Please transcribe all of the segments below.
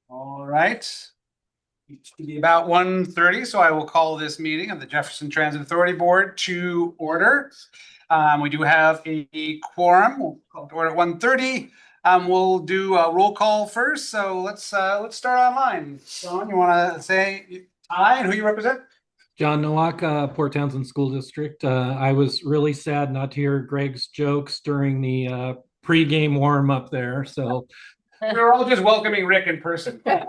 All right. It should be about 1:30, so I will call this meeting of the Jefferson Transit Authority Board to order. We do have a quorum. We'll call it to order at 1:30. We'll do a roll call first. So let's start online. John, you want to say hi and who you represent? John Nowak, Port Townsend School District. I was really sad not to hear Greg's jokes during the pregame warm up there. So We're all just welcoming Rick in person. David,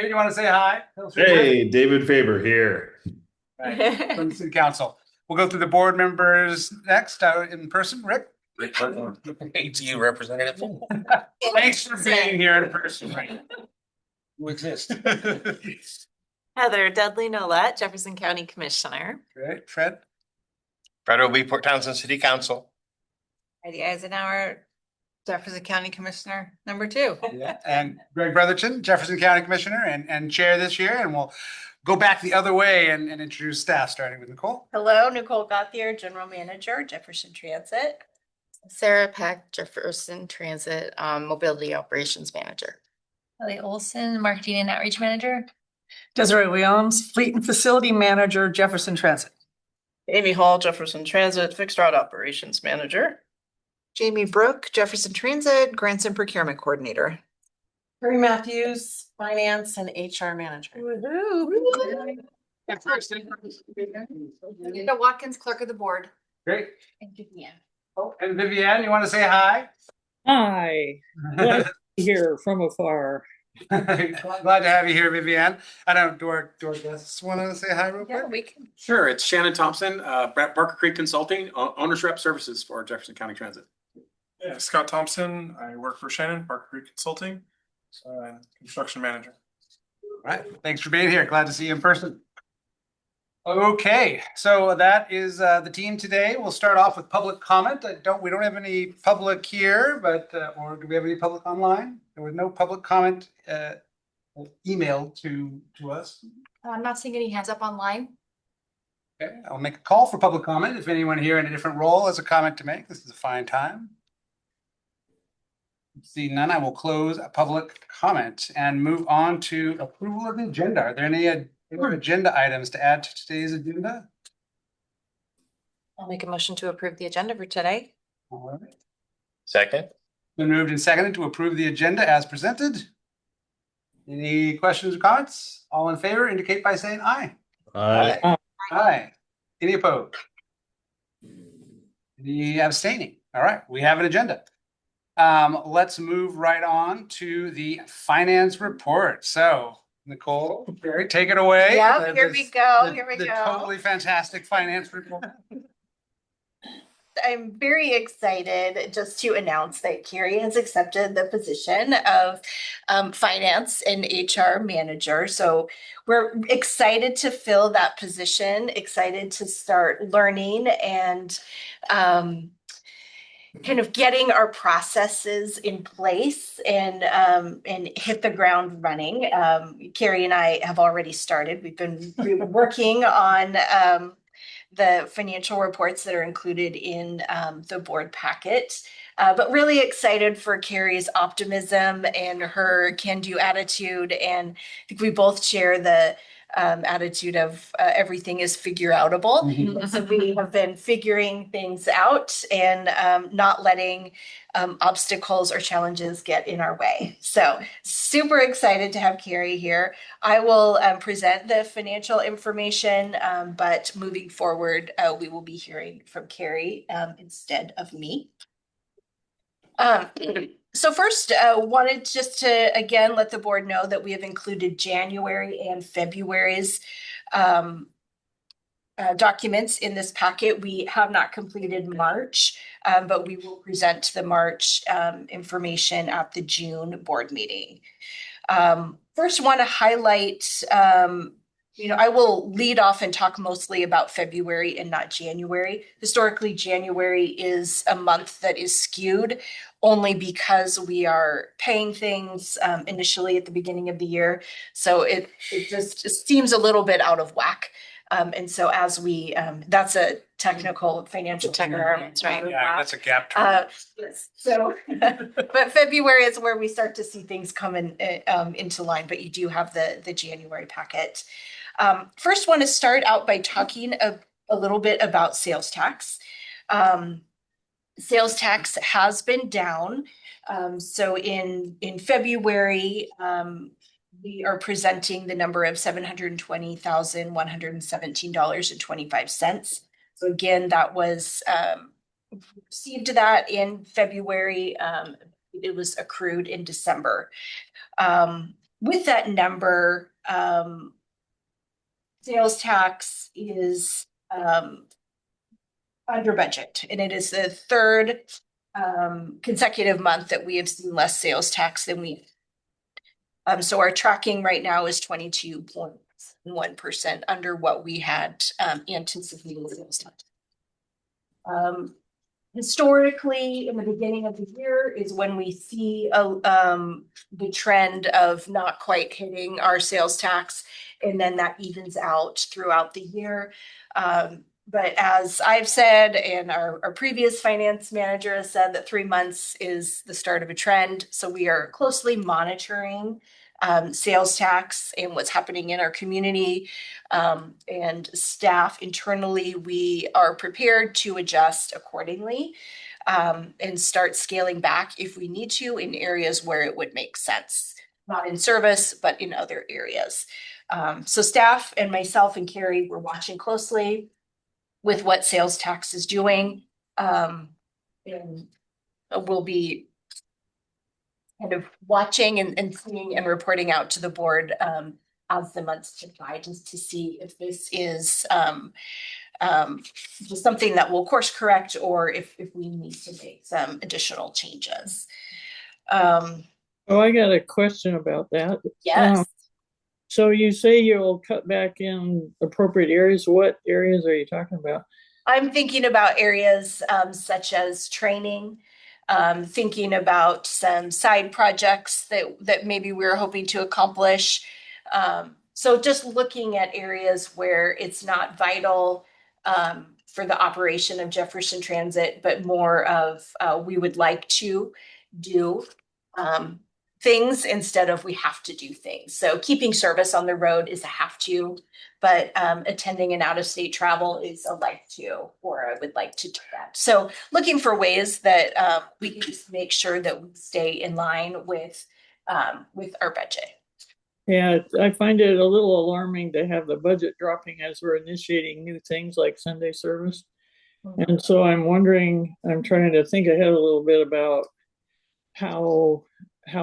you want to say hi? Hey, David Faber here. Right, from the City Council. We'll go through the board members next in person. Rick? ATU representative. Thanks for being here in person. Right. Who exists? Heather Dudley Nolet, Jefferson County Commissioner. Great. Fred? Fred will be Port Townsend City Council. Heidi Eisenhower, Jefferson County Commissioner, number 2. Yeah. And Greg Brotherton, Jefferson County Commissioner and chair this year. And we'll go back the other way and introduce staff, starting with Nicole. Hello, Nicole Gauthier, General Manager, Jefferson Transit. Sarah Peck, Jefferson Transit Mobility Operations Manager. Kelly Olson, Marketing and Outreach Manager. Desiree Williams, Fleet and Facility Manager, Jefferson Transit. Amy Hall, Jefferson Transit Fixed Route Operations Manager. Jamie Brooke, Jefferson Transit Grants and Procurement Coordinator. Terry Matthews, Finance and HR Manager. Linda Watkins, Clerk of the Board. Great. And Vivian. Oh, and Vivian, you want to say hi? Hi, glad to be here from afar. Glad to have you here, Vivian. I don't do our guests want to say hi real quick? Yeah, we can. Sure, it's Shannon Thompson, Barker Creek Consulting, Owners Rep Services for Jefferson County Transit. Yeah, Scott Thompson. I work for Shannon, Barker Creek Consulting, construction manager. All right, thanks for being here. Glad to see you in person. Okay, so that is the team today. We'll start off with public comment. We don't have any public here, but or do we have any public online? There was no public comment emailed to us. I'm not seeing any hands up online. Okay, I'll make a call for public comment. If anyone here in a different role has a comment to make, this is a fine time. See none, I will close a public comment and move on to approval of the agenda. Are there any agenda items to add to today's agenda? I'll make a motion to approve the agenda for today. All right. Second. Been moved and seconded to approve the agenda as presented. Any questions or comments? All in favor indicate by saying aye. Aye. Aye. Any opposed? Any abstaining? All right, we have an agenda. Let's move right on to the finance report. So Nicole, Barry, take it away. Yeah, here we go. The totally fantastic finance report. I'm very excited just to announce that Carrie has accepted the position of finance and HR manager. So we're excited to fill that position, excited to start learning and kind of getting our processes in place and hit the ground running. Carrie and I have already started. We've been working on the financial reports that are included in the board packet. But really excited for Carrie's optimism and her can-do attitude. And I think we both share the attitude of everything is figure-outable. Mm-hmm. So we have been figuring things out and not letting obstacles or challenges get in our way. So super excited to have Carrie here. I will present the financial information, but moving forward, we will be hearing from Carrie instead of me. So first, wanted just to, again, let the board know that we have included January and February's documents in this packet. We have not completed March, but we will present the March information at the June board meeting. First, want to highlight, I will lead off and talk mostly about February and not January. Historically, January is a month that is skewed only because we are paying things initially at the beginning of the year. So it just seems a little bit out of whack. And so as we, that's a technical financial term. That's right. Yeah, that's a gap term. Yes, so, but February is where we start to see things come into line, but you do have the January packet. First want to start out by talking a little bit about sales tax. Sales tax has been down. So in February, we are presenting the number of $720,117.25. So again, that was received that in February. It was accrued in December. With that number, sales tax is under budget, and it is the third consecutive month that we have seen less sales tax than we. So our tracking right now is 22.1% under what we had anticipated sales tax. Historically, in the beginning of the year is when we see the trend of not quite hitting our sales tax, and then that evens out throughout the year. But as I've said, and our previous finance manager has said, that 3 months is the start of a trend. So we are closely monitoring sales tax and what's happening in our community, and staff internally. We are prepared to adjust accordingly, and start scaling back if we need to in areas where it would make sense, not in service, but in other areas. So staff and myself and Carrie, we're watching closely with what sales tax is doing. And we'll be kind of watching and seeing and reporting out to the board as the months go by, just to see if this is just something that will course correct, or if we need to make some additional changes. Oh, I got a question about that. Yes. So you say you'll cut back in appropriate areas. What areas are you talking about? I'm thinking about areas such as training, thinking about some side projects that maybe we're hoping to accomplish. So just looking at areas where it's not vital for the operation of Jefferson Transit, but more of we would like to do things instead of we have to do things. So keeping service on the road is a have to, but attending an out-of-state travel is a like to, or I would like to do that. So looking for ways that we can just make sure that we stay in line with our budget. Yeah, I find it a little alarming to have the budget dropping as we're initiating new things like Sunday service. And so I'm wondering, I'm trying to think ahead a little bit about how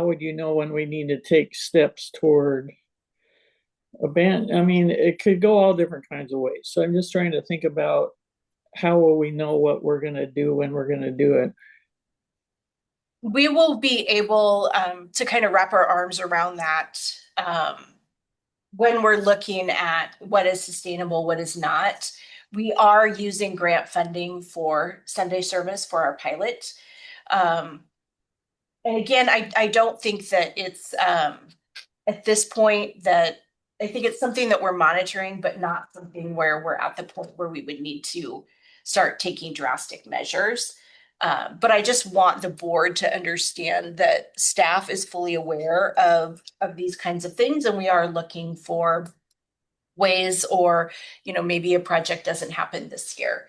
would you know when we need to take steps toward abandon? I mean, it could go all different kinds of ways. So I'm just trying to think about how will we know what we're going to do when we're going to do it. We will be able to kind of wrap our arms around that when we're looking at what is sustainable, what is not. We are using grant funding for Sunday service for our pilot. And again, I don't think that it's at this point that I think it's something that we're monitoring, but not something where we're at the point where we would need to start taking drastic measures. But I just want the board to understand that staff is fully aware of these kinds of things, and we are looking for ways, or, maybe a project doesn't happen this year.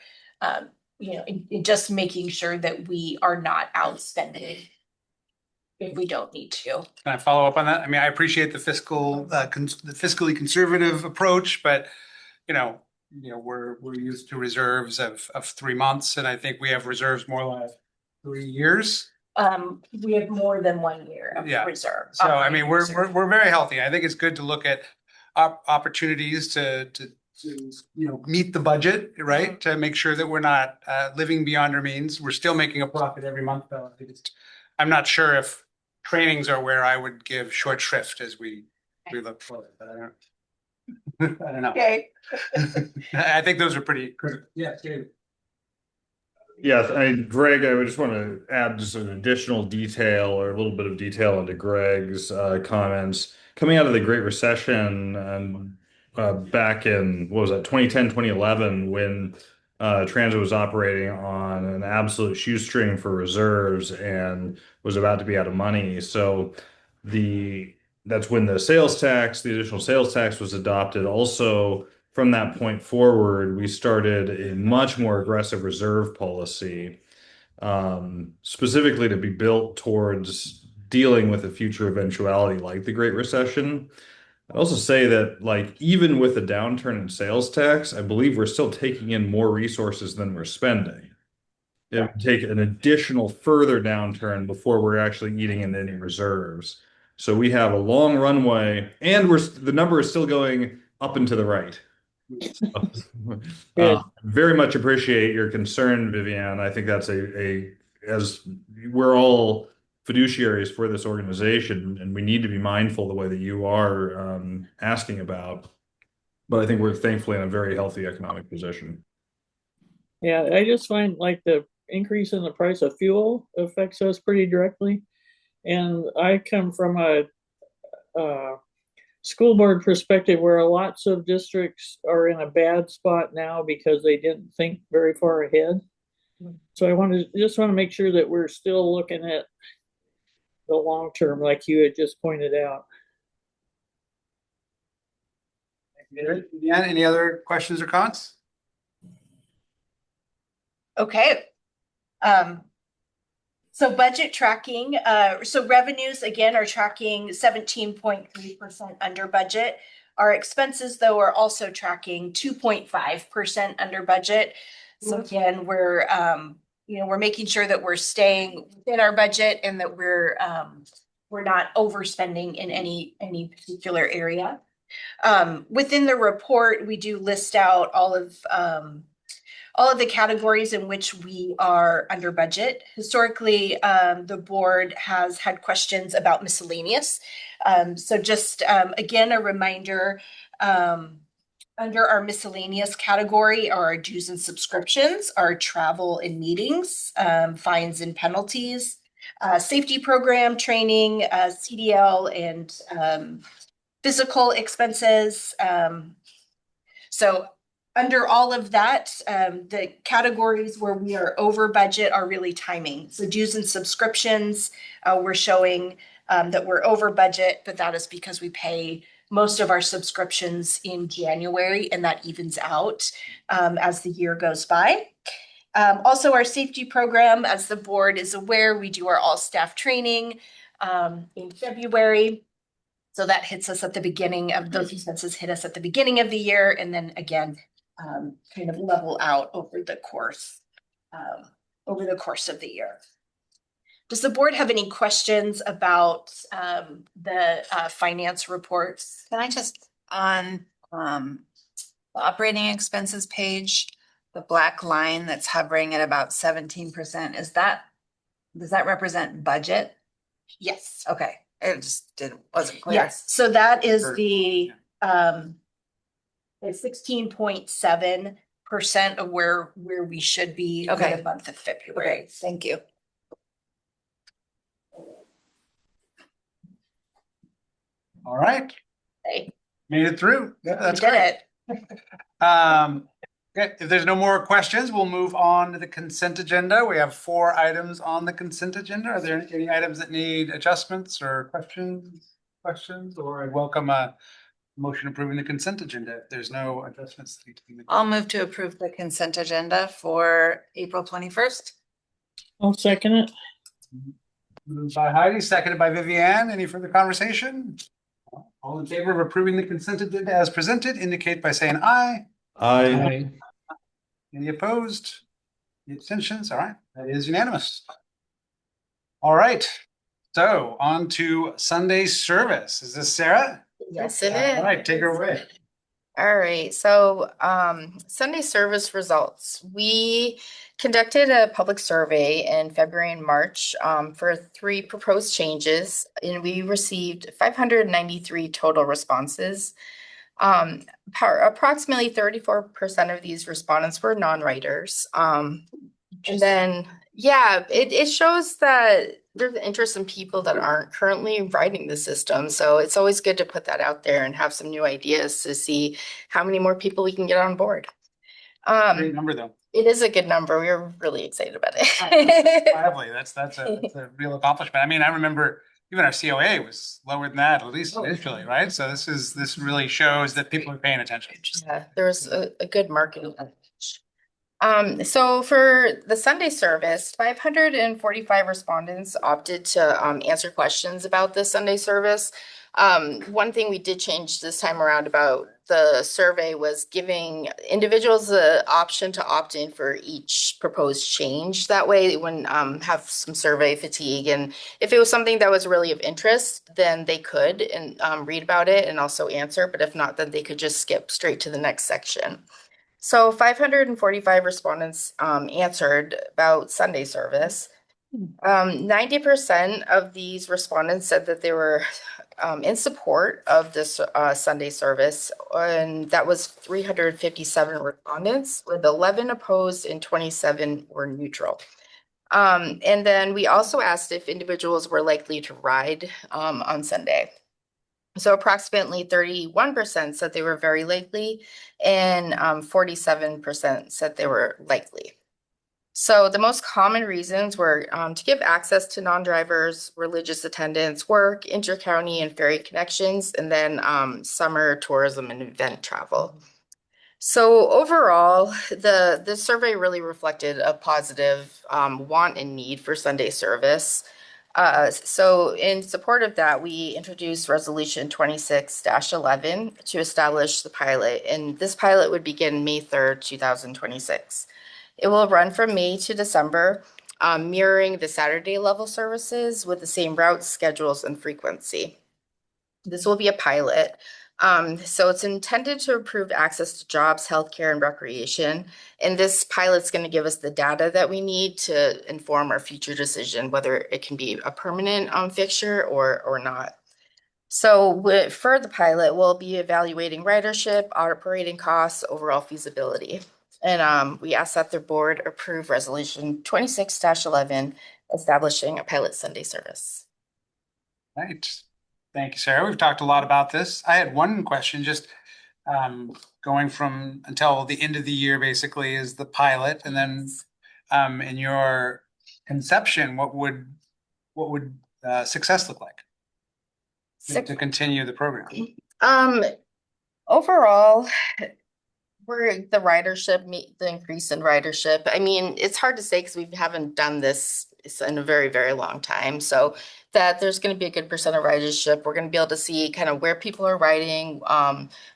In just making sure that we are not outspending if we don't need to. Can I follow up on that? I mean, I appreciate the fiscally conservative approach, but we're used to reserves of 3 months, and I think we have reserves more like 3 years. We have more than 1 year of reserve. So I mean, we're very healthy. I think it's good to look at opportunities to meet the budget, right? To make sure that we're not living beyond our means. We're still making a profit every month, though. I'm not sure if trainings are where I would give short shrift as we look forward, but I don't know. Okay. I think those are pretty critical. Yeah, David. Yes, Greg, I would just want to add just an additional detail, or a little bit of detail into Greg's comments. Coming out of the Great Recession and back in, 2010, 2011, when Transit was operating on an absolute shoestring for reserves and was about to be out of money. So that's when the additional sales tax was adopted. Also, from that point forward, we started a much more aggressive reserve policy, specifically to be built towards dealing with a future eventuality like the Great Recession. I'd also say that, like, even with a downturn in sales tax, I believe we're still taking in more resources than we're spending. It would take an additional further downturn before we're actually eating into any reserves. So we have a long runway, and the number is still going up and to the right. Very much appreciate your concern, Vivian. I think that's as we're all fiduciaries for this organization, and we need to be mindful the way that you are asking about. But I think we're thankfully in a very healthy economic position. Yeah, I just find like the increase in the price of fuel affects us pretty directly. And I come from a school board perspective where lots of districts are in a bad spot now because they didn't think very far ahead. So I just want to make sure that we're still looking at the long term, like you had just pointed out. Yeah, any other questions or comments? Okay. So budget tracking, so revenues again are tracking 17.3% under budget. Our expenses though are also tracking 2.5% under budget. So again, we're making sure that we're staying within our budget and that we're not overspending in any particular area. Within the report, we do list out all of the categories in which we are under budget. Historically, the board has had questions about miscellaneous. So just again, a reminder, under our miscellaneous category are our dues and subscriptions, our travel and meetings, fines and penalties, safety program, training, CDL, and physical expenses. So under all of that, the categories where we are over budget are really timing. So dues and subscriptions, we're showing that we're over budget, but that is because we pay most of our subscriptions in January, and that evens out as the year goes by. Also, our safety program, as the board is aware, we do our all-staff training in February. So that hits us at the beginning of those expenses hit us at the beginning of the year, and then again, kind of level out over the course of the year. Does the board have any questions about the finance reports? Can I just, on the operating expenses page, the black line that's hovering at about 17%, does that represent budget? Yes. Okay, it just wasn't clear. Yes, so that is the 16.7% of where we should be for the month of February. Okay, thank you. All right. Okay. Made it through. Yeah, that's We did great. it. Okay, if there's no more questions, we'll move on to the consent agenda. We have 4 items on the consent agenda. Are there any items that need adjustments or questions, or I'd welcome a motion approving the consent agenda if there's no adjustments that need to be made. I'll move to approve the consent agenda for April 21st. I'll second it. Moved by Heidi, seconded by Vivian. Any further conversation? All in favor of approving the consent agenda as presented, indicate by saying aye. Aye. Any opposed? Any abstentions? All right, that is unanimous. All right, so on to Sunday service. Is this Sarah? Yes, it is. All right, take her away. All right, so Sunday service results. We conducted a public survey in February and March for 3 proposed changes, and we received 593 total responses. Approximately 34% of these respondents were non-writers. And then, yeah, it shows that there's interest in people that aren't currently writing the system. So it's always good to put that out there and have some new ideas to see how many more people we can get on board. Great number though. It is a good number. We were really excited about it. Lively. That's a real accomplishment. I mean, I remember even our COA was lower than that, at least initially, right? So this really shows that people are paying attention. Yeah, there was a good marketing. So for the Sunday service, 545 respondents opted to answer questions about the Sunday service. One thing we did change this time around about the survey was giving individuals the option to opt in for each proposed change. That way they wouldn't have some survey fatigue. And if it was something that was really of interest, then they could and read about it and also answer. But if not, then they could just skip straight to the next section. So 545 respondents answered about Sunday service. 90% of these respondents said that they were in support of this Sunday service, and that was 357 respondents, with 11 opposed and 27 were neutral. And then we also asked if individuals were likely to ride on Sunday. So approximately 31% said they were very likely, and 47% said they were likely. So the most common reasons were to give access to non-drivers, religious attendance, work, intercounty and ferry connections, and then summer tourism and event travel. So overall, the survey really reflected a positive want and need for Sunday service. So in support of that, we introduced Resolution 26-11 to establish the pilot, and this pilot would begin May 3rd, 2026. It will run from May to December, mirroring the Saturday level services with the same routes, schedules, and frequency. This will be a pilot. So it's intended to improve access to jobs, healthcare, and recreation. And this pilot's going to give us the data that we need to inform our future decision, whether it can be a permanent fixture or not. So for the pilot, we'll be evaluating ridership, operating costs, overall feasibility. And we ask that the board approve Resolution 26-11, establishing a pilot Sunday service. Right. Thank you, Sarah. We've talked a lot about this. I had one question, just going from until the end of the year, basically, is the pilot, and then in your conception, what would success look like to continue the program? Overall, we're the ridership, the increase in ridership. I mean, it's hard to say because we haven't done this in a very, very long time. So that there's going to be a good percent of ridership. We're going to be able to see kind of where people are riding,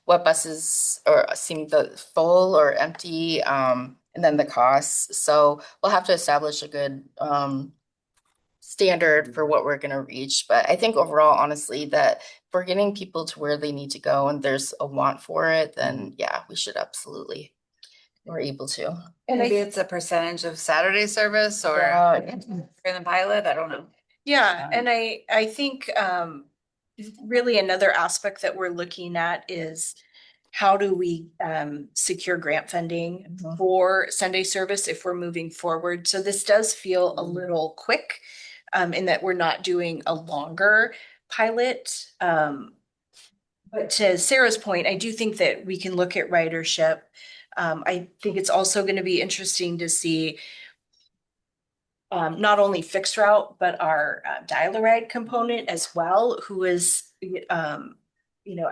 what buses seem full or empty, and then the costs. So we'll have to establish a good standard for what we're going to reach. But I think overall, honestly, that if we're getting people to where they need to go and there's a want for it, then yeah, we should absolutely. We're able to. And maybe it's a percentage of Saturday service or in the pilot. I don't know. Yeah, and I think really another aspect that we're looking at is how do we secure grant funding for Sunday service if we're moving forward. So this does feel a little quick in that we're not doing a longer pilot. But to Sarah's point, I do think that we can look at ridership. I think it's also going to be interesting to see not only fixed route, but our dial-a-ride component as well, who is,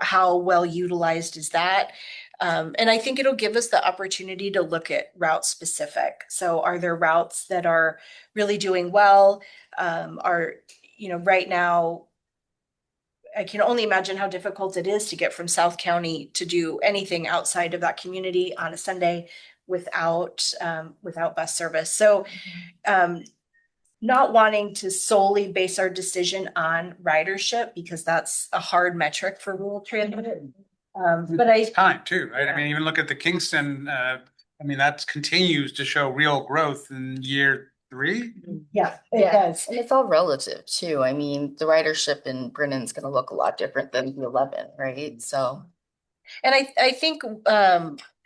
how well utilized is that? And I think it'll give us the opportunity to look at route specific. So are there routes that are really doing well? Right now, I can only imagine how difficult it is to get from South County to do anything outside of that community on a Sunday without bus service. So not wanting to solely base our decision on ridership because that's a hard metric for rural transit. But time too, right? I mean, even look at the Kingston, that continues to show real growth in year 3. Yeah, it does. And it's all relative too. I mean, the ridership in Brennan's going to look a lot different than the 11, right? So. And I think,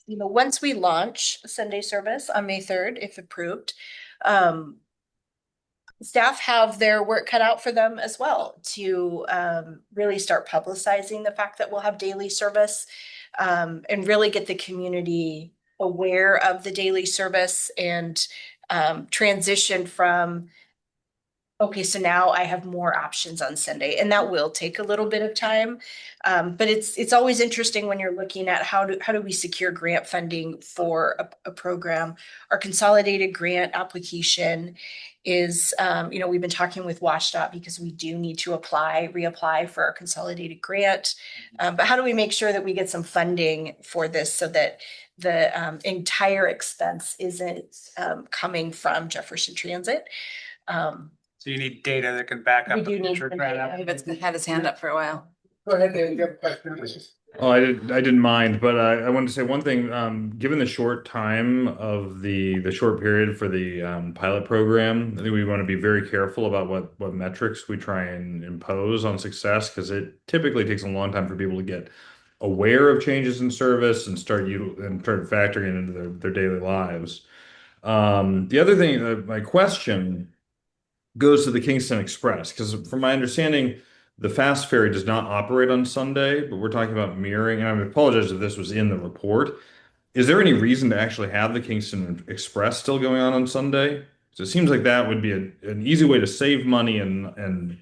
once we launch Sunday service on May 3rd, if approved, staff have their work cut out for them as well to really start publicizing the fact that we'll have daily service and really get the community aware of the daily service and transition from, okay, so now I have more options on Sunday, and that will take a little bit of time. But it's always interesting when you're looking at how do we secure grant funding for a program. Our consolidated grant application is, we've been talking with WashDOT because we do need to reapply for our consolidated grant. But how do we make sure that we get some funding for this so that the entire expense isn't coming from Jefferson Transit? So you need data that can back up. We do need future the grant data. application. David's had his hand up for a while. Go ahead, David, you have a question? Oh, I didn't mind, but I wanted to say one thing. Given the short time of the short period for the pilot program, I think we want to be very careful about what metrics we try and impose on success, because it typically takes a long time for people to get aware of changes in service and start factoring it into their daily lives. The other thing, my question goes to the Kingston Express, because from my understanding, the fast ferry does not operate on Sunday, but we're talking about mirroring, and I apologize if this was in the report. Is there any reason to actually have the Kingston Express still going on Sunday? So it seems like that would be an easy way to save money and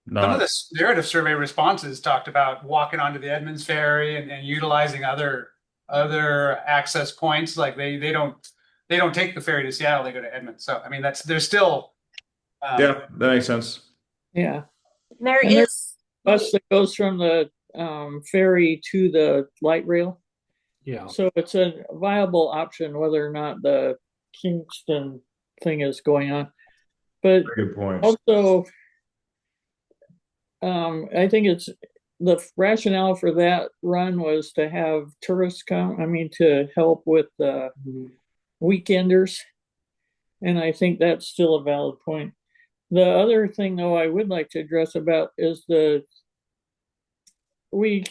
not. Some of the narrative survey responses talked about walking onto the Edmonds Ferry and utilizing other access points. Like they don't take the ferry to Seattle, they go to Edmonds. So I mean there's still yeah, that makes sense. Yeah. There And is bus that goes from the ferry to the light rail. Yeah. So it's a viable option whether or not the Kingston thing is going on. But Good point. also, I think it's the rationale for that run was to have tourists to help with the weekenders. And I think that's still a valid point. The other thing, though, I would like to address about is we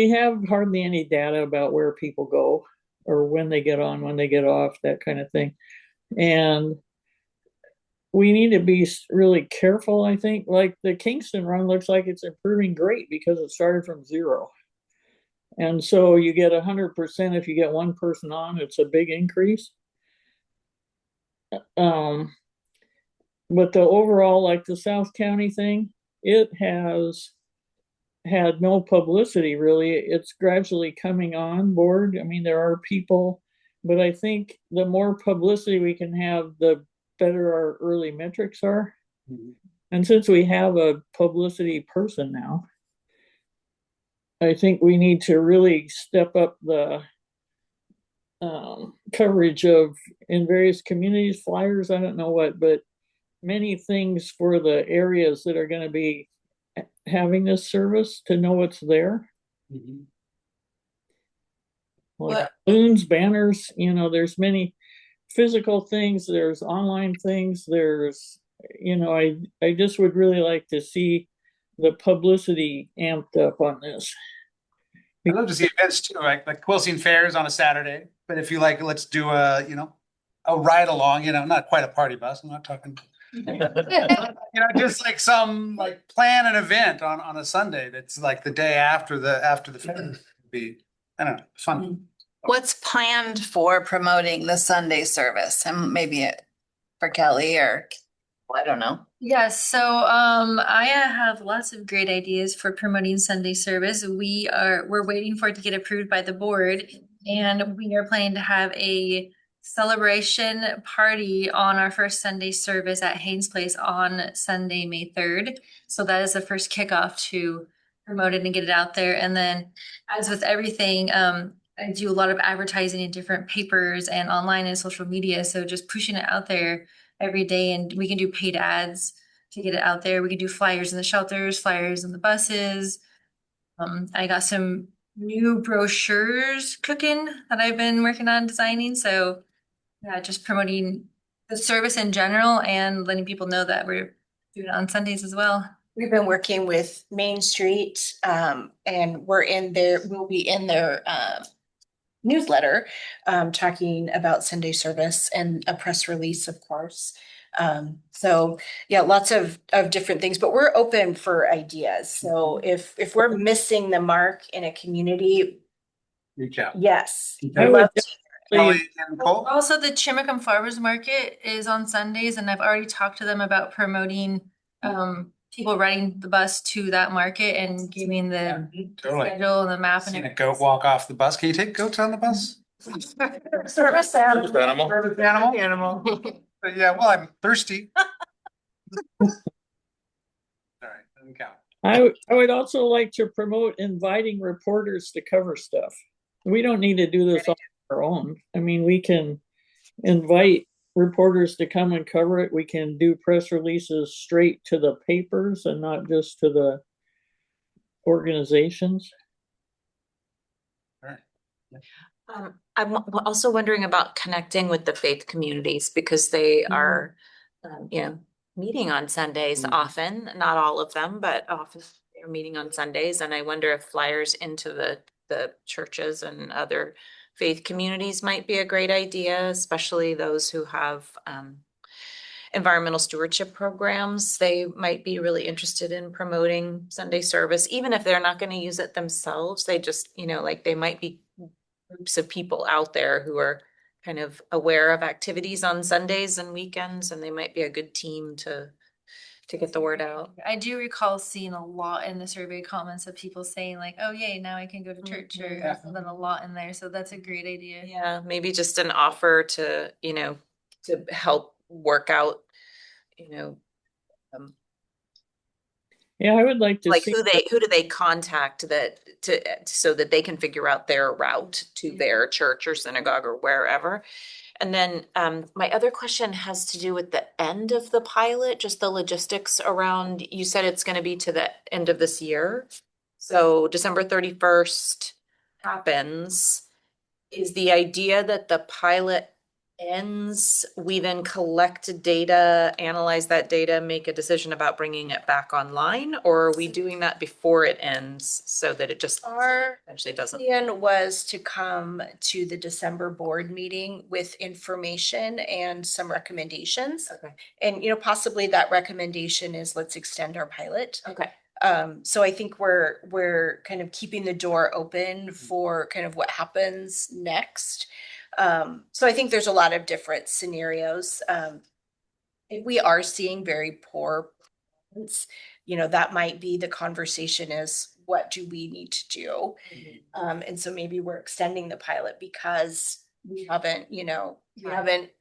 have hardly any data about where people go or when they get on, when they get off, that kind of thing. And we need to be really careful, I think. Like the Kingston run looks like it's improving great because it started from 0. And so you get 100% if you get one person on, it's a big increase. But the overall, like the South County thing, it has had no publicity really. It's gradually coming on board. I mean, there are people, but I think the more publicity we can have, the better our early metrics are. Mm-hmm. And since we have a publicity person now, I think we need to really step up the coverage of in various communities, flyers, I don't know what, but many things for the areas that are going to be having this service to know what's there. Mm-hmm. Like balloons, banners, there's many physical things, there's online things, there's, I just would really like to see the publicity amped up on this. I'd love to see events too, like Quilcene Fairs on a Saturday. But if you like, let's do a ride along, not quite a party bus. I'm not talking, just like plan an event on a Sunday. That's like the day after the fair. It'd be, I don't know, fun. What's planned for promoting the Sunday service? And maybe for Kelly or I don't know. Yes, so I have lots of great ideas for promoting Sunday service. We're waiting for it to get approved by the board, and we are planning to have a celebration party on our first Sunday service at Haynes Place on Sunday, May 3rd. So that is the first kickoff to promote it and get it out there. And then as with everything, I do a lot of advertising in different papers and online and social media. So just pushing it out there every day, and we can do paid ads to get it out there. We can do flyers in the shelters, flyers in the buses. I got some new brochures cooking that I've been working on designing. So yeah, just promoting the service in general and letting people know that we're doing it on Sundays as well. We've been working with Main Street, and we'll be in their newsletter talking about Sunday service and a press release, of course. So yeah, lots of different things, but we're open for ideas. So if we're missing the mark in a community, reach out. Yes. I would Kelly and Nicole. Also, the Chimicum Farmers Market is on Sundays, and I've already talked to them about promoting people riding the bus to that market and giving the Totally. schedule and the map and Seen a everything. goat walk off the bus. Can you take goats on the bus? Service animal. Animal. Service animal? Animal. But yeah, well, I'm thirsty. All right, doesn't count. I would also like to promote inviting reporters to cover stuff. We don't need to do this on our own. I mean, we can invite reporters to come and cover it. We can do press releases straight to the papers and not just to the organizations. I'm also wondering about connecting with the faith communities because they are, meeting on Sundays often, not all of them, but often they're meeting on Sundays. And I wonder if flyers into the churches and other faith communities might be a great idea, especially those who have environmental stewardship programs. They might be really interested in promoting Sunday service, even if they're not going to use it themselves. They just, like they might be groups of people out there who are kind of aware of activities on Sundays and weekends, and they might be a good team to get the word out. I do recall seeing a lot in the survey comments of people saying like, oh yay, now I can go to church or something a lot in there. So that's a great idea. Yeah, maybe just an offer to, to help work out, Yeah, I would like to like see who do they contact so that they can figure out their route to their church or synagogue or wherever. And then my other question has to do with the end of the pilot, just the logistics around, you said it's going to be to the end of this year. So December 31st happens. Is the idea that the pilot ends, we then collect data, analyze that data, make a decision about bringing it back online? Or are we doing that before it ends so that it just eventually doesn't? Plan was to come to the December board meeting with information and some recommendations. Okay. And, possibly that recommendation is let's extend our pilot. Okay. So I think we're kind of keeping the door open for kind of what happens next. So I think there's a lot of different scenarios. If we are seeing very poor performance, that might be the conversation is what do we need to do? And so maybe we're extending the pilot because we haven't, we haven't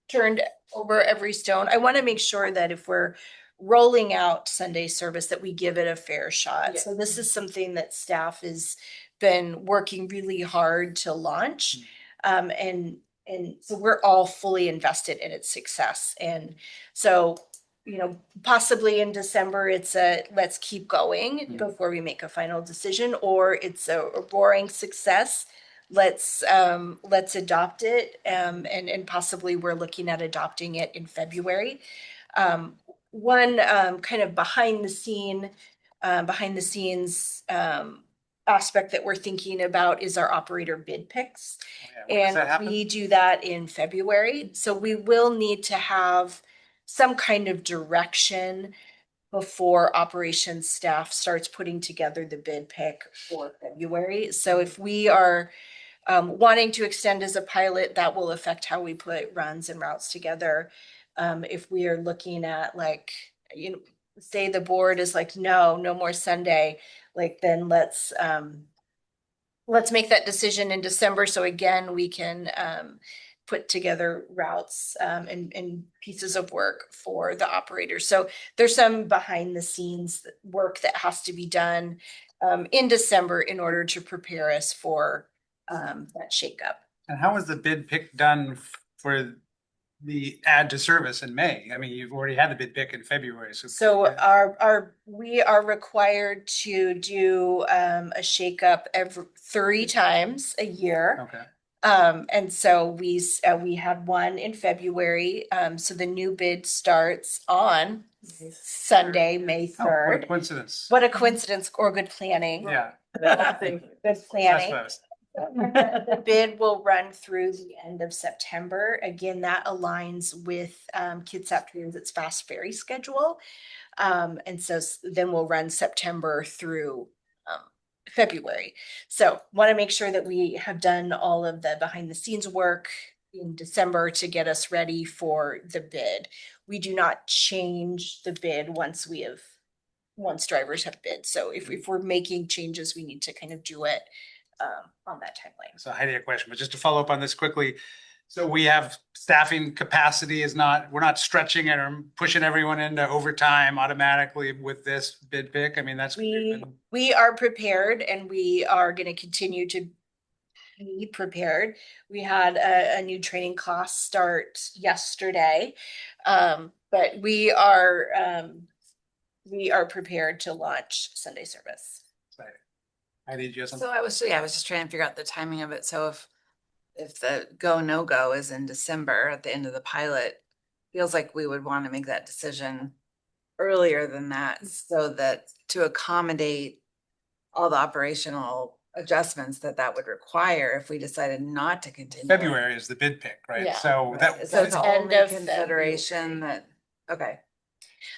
turned over every stone. I want to make sure that if we're rolling out Sunday service that we give it a fair shot. Yeah. So this is something that staff has been working really hard to launch. And so we're all fully invested in its success. And so, possibly in December, it's let's keep going before we make a final decision, or it's a roaring success. Let's adopt it. And possibly we're looking at adopting it in February. One kind of behind the scenes aspect that we're thinking about is our operator bid picks. And we do that in February. So we will need to have some kind of direction before operations staff starts putting together the bid pick for February. So if we are wanting to extend as a pilot, that will affect how we put runs and routes together. If we are looking at say the board is like, no more Sunday, then let's make that decision in December. So again, we can put together routes and pieces of work for the operators. So there's some behind the scenes work that has to be done in December in order to prepare us for that shakeup. And how was the bid pick done for the add to service in May? I mean, you've already had the bid pick in February. So we are required to do a shakeup every 3 times a year. Okay. And so we had one in February. So the new bid starts on Sunday, May 3rd. Oh, what a coincidence. What a coincidence or good planning. Yeah. Good planning. The bid will run through the end of September. Again, that aligns with Kitsap Transit's fast ferry schedule. And so then we'll run September through February. So want to make sure that we have done all of the behind the scenes work in December to get us ready for the bid. We do not change the bid once drivers have bid. So if we're making changes, we need to kind of do it on that timeline. So Heidi, a question, but just to follow up on this quickly. So we have staffing capacity we're not stretching it or pushing everyone into overtime automatically with this bid pick. I mean, We are prepared and we are going to continue to be prepared. We had a new training class start yesterday. But we are prepared to launch Sunday service. Heidi, do you have something? So I was just trying to figure out the timing of it. So if the go, no go is in December at the end of the pilot, feels like we would want to make that decision earlier than that, so that to accommodate all the operational adjustments that would require if we decided not to continue. February is the bid pick, right? Yeah. So So it's end only of consideration that, okay.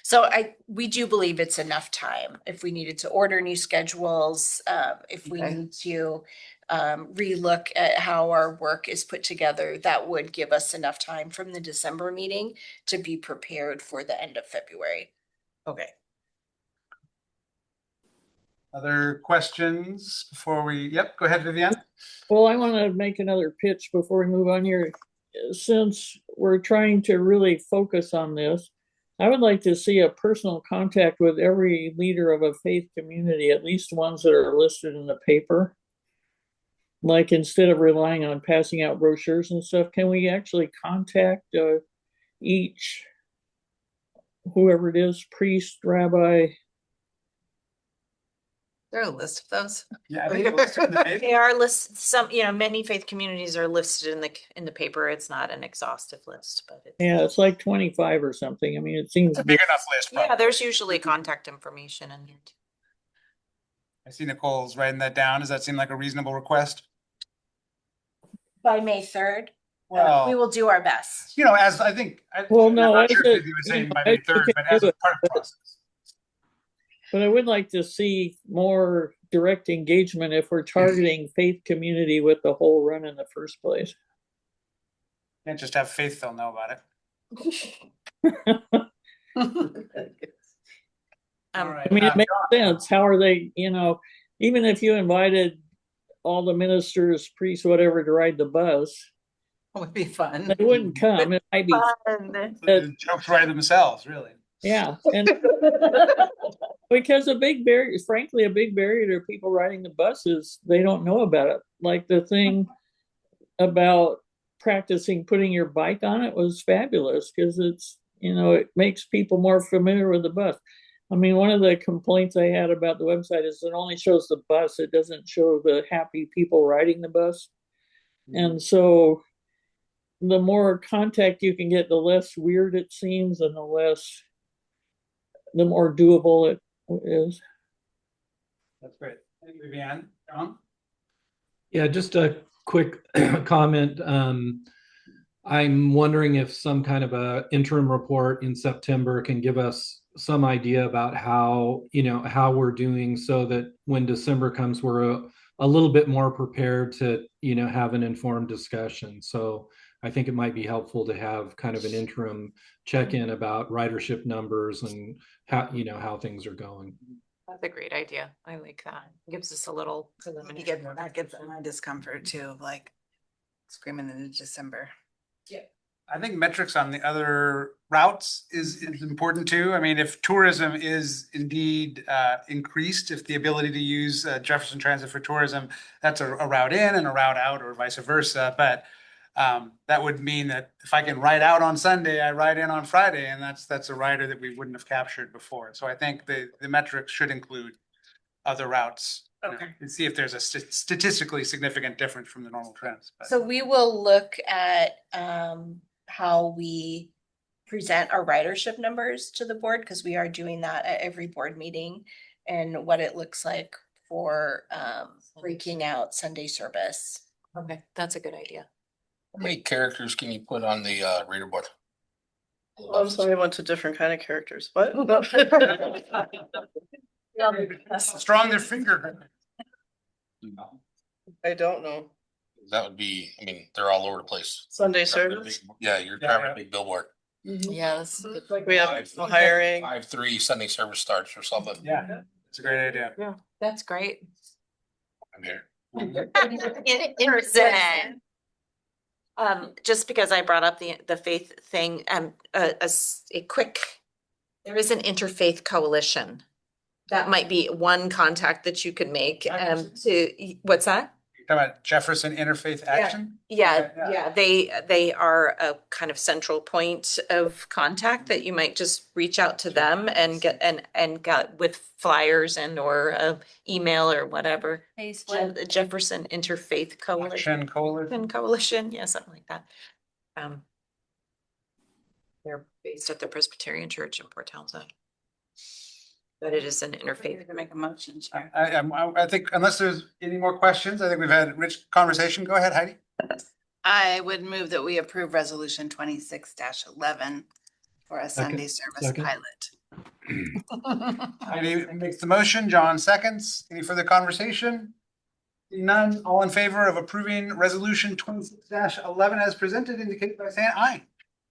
So we do believe it's enough time if we needed to order new schedules, if we Okay. need to relook at how our work is put together, that would give us enough time from the December meeting to be prepared for the end of February. Okay. Other questions before yep, go ahead, Vivian. Well, I want to make another pitch before we move on here. Since we're trying to really focus on this, I would like to see a personal contact with every leader of a faith community, at least ones that are listed in the paper. Like, instead of relying on passing out brochures and stuff, can we actually contact each, whoever it is, priest, rabbi? Is there a list of those? Yeah, I think it was in the paper. They are listed, many faith communities are listed in the paper. It's not an exhaustive list, but Yeah, it's like 25 or something. I mean, it seems It's a big enough list. yeah, Probably. there's usually contact information in here. I see Nicole's writing that down. Does that seem like a reasonable request? By May 3rd, Well, we will do our best. as I think. Well, I'm no, not as sure a- if you were saying by as May you 3rd, can but as do a it, part of the process. But I would like to see more direct engagement if we're targeting faith community with the whole run in the first place. Can't just have faith, they'll know about it. All right. I mean, it makes sense. How are they, even if you invited all the ministers, priests, whatever, to ride the bus, It would be fun. they wouldn't come. It might be, The jokes write themselves, really. yeah. And because a big barrier to people riding the bus is they don't know about it. Like the thing about practicing putting your bike on it was fabulous because it's, it makes people more familiar with the bus. I mean, one of the complaints I had about the website is it only shows the bus. It doesn't show the happy people riding the bus. And so the more contact you can get, the less weird it seems and the more doable it is. That's great. Thank you, Vivian. John? Yeah, just a quick comment. I'm wondering if some kind of a interim report in September can give us some idea about how we're doing, so that when December comes, we're a little bit more prepared to, have an informed discussion. So I think it might be helpful to have kind of an interim check-in about ridership numbers and how things are going. That's a great idea. I like that. Gives us a little preliminary. That gets my discomfort too, of like screaming into December. I think metrics on the other routes is important too. I mean, if tourism is indeed increased, if the ability to use Jefferson Transit for tourism, that's a route in and a route out, or vice versa. But that would mean that if I can ride out on Sunday, I ride in on Friday, and that's a rider that we wouldn't have captured before. So I think the metrics should include other routes. Okay. And see if there's a statistically significant difference from the normal trends. But- So we will look at how we present our ridership numbers to the board, because we are doing that at every board meeting, and what it looks like for breaking out Sunday service. Okay, that's a good idea. How many characters can you put on the reader board? I'm sorry, I went to different kind of characters. What? Strong their finger. I don't know. That would be, I mean, they're all over the place. Sunday Driving a service. big- Yeah, you're Yeah, driving yeah. a big billboard. Yeah, that's We have hiring. 5-3 Sunday service starts or something. Yeah, it's a great idea. That's great. I'm here. Interesting. Just because I brought up the faith thing, a quick, there is an interfaith coalition. That might be one contact that you could make, what's that? You're talking about Jefferson Interfaith Action? Yeah, Okay, yeah. they are a kind of central point of contact that you might just reach out to them and get with flyers and or email or whatever. Facebook. The Jefferson Interfaith Action Coalition. Coalition, yeah, something like that. They're based at the Presbyterian Church in Port Townsend. But it is an interfaith. To make a motion. I think unless there's any more questions, I think we've had a rich conversation. Go ahead, Heidi. I would move that we approve resolution 26-11 for a Sunday service Second. pilot. Heidi makes the motion, John seconds. Any further conversation? Seeing none, all in favor of approving resolution 26-11 as presented, indicate by saying aye.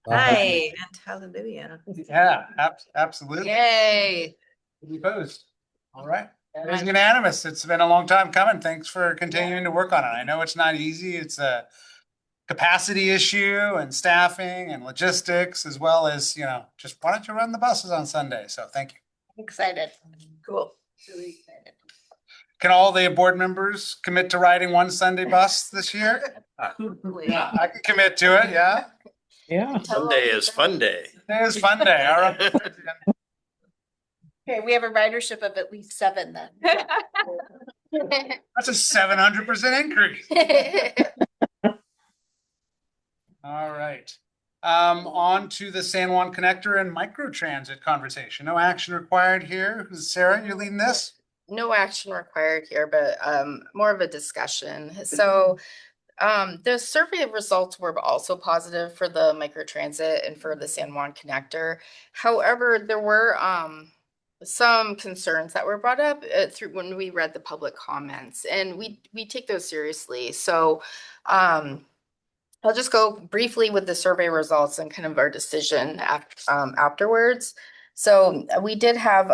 Hi, and hallelujah. Yeah, absolutely. Yay. Any opposed? All right. It is unanimous. It's been a long time coming. Thanks for continuing to work on it. I know it's not easy. It's a capacity issue and staffing and logistics, as well as, just why don't you run the buses on Sunday? So thank you. Excited. Cool. Really excited. Can all the board members commit to riding one Sunday bus this year? I can commit to it, yeah. Yeah. Sunday is fun day. It is fun day. All right. Okay, we have a ridership of at least 7 then. That's a 700% increase. All right. On to the San Juan Connector and microtransit conversation. No action required here. Sarah, you're leading this? No action required here, but more of a discussion. So the survey results were also positive for the microtransit and for the San Juan Connector. However, there were some concerns that were brought up through when we read the public comments, and we take those seriously. So I'll just go briefly with the survey results and kind of our decision afterwards. So we did have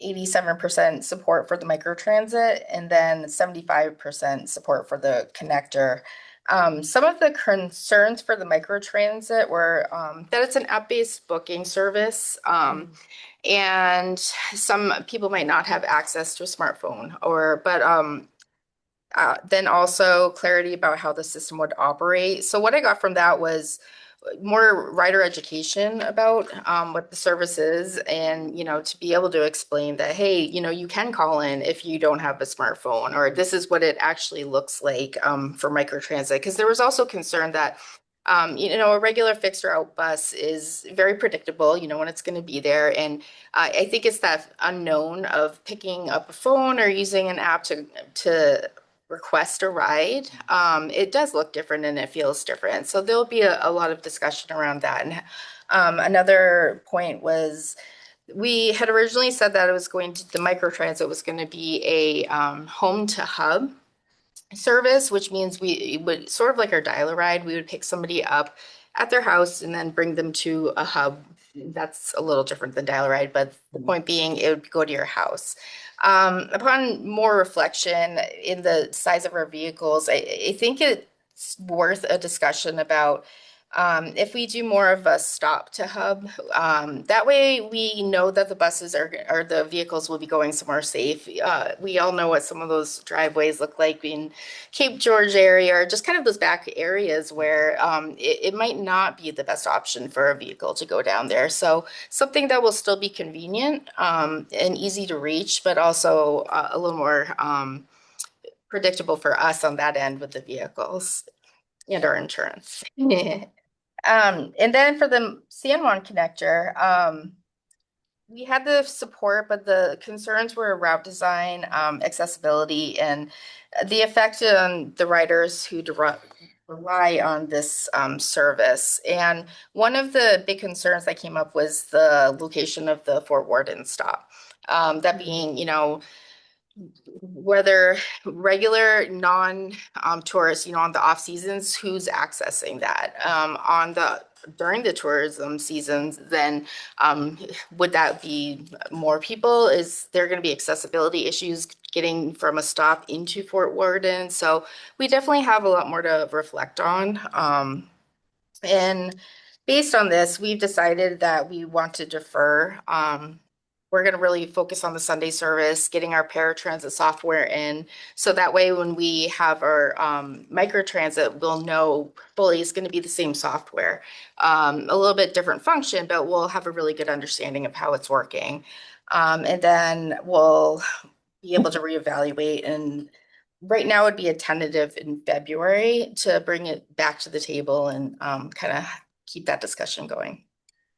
87% support for the microtransit and then 75% support for the connector. Some of the concerns for the microtransit were that it's an app-based booking service, and some people might not have access to a smartphone, but then also clarity about how the system would operate. So what I got from that was more rider education about what the service is, and to be able to explain that, hey, you can call in if you don't have a smartphone, or this is what it actually looks like for microtransit. Because there was also concern that a regular fixed route bus is very predictable, when it's going to be there. And I think it's that unknown of picking up a phone or using an app to request a ride. It does look different and it feels different. So there'll be a lot of discussion around that. And another point was, we had originally said that the microtransit was going to be a home to hub service, which means we would sort of like our dial-a-ride, we would pick somebody up at their house and then bring them to a hub. That's a little different than dial-a-ride, but the point being it would go to your house. Upon more reflection in the size of our vehicles, I think it's worth a discussion about if we do more of a stop to hub. That way we know that the buses or the vehicles will be going somewhere safe. We all know what some of those driveways look like in Cape George area, or just kind of those back areas where it might not be the best option for a vehicle to go down there. So something that will still be convenient and easy to reach, but also a little more predictable for us on that end with the vehicles and our insurance. And then for the San Juan Connector, we had the support, but the concerns were route design, accessibility, and the effect on the riders who rely on this service. And one of the big concerns that came up was the location of the Fort Worden stop. That being, whether regular, tourists, on the off seasons, who's accessing that? During the tourism seasons, then would that be more people? Is there going to be accessibility issues getting from a stop into Fort Worden? So we definitely have a lot more to reflect on. And based on this, we've decided that we want to defer. We're going to really focus on the Sunday service, getting our paratransit software in. So that way, when we have our microtransit, we'll know fully it's going to be the same software. A little bit different function, but we'll have a really good understanding of how it's working. And then we'll be able to reevaluate. And right now would be a tentative in February to bring it back to the table and kind of keep that discussion going.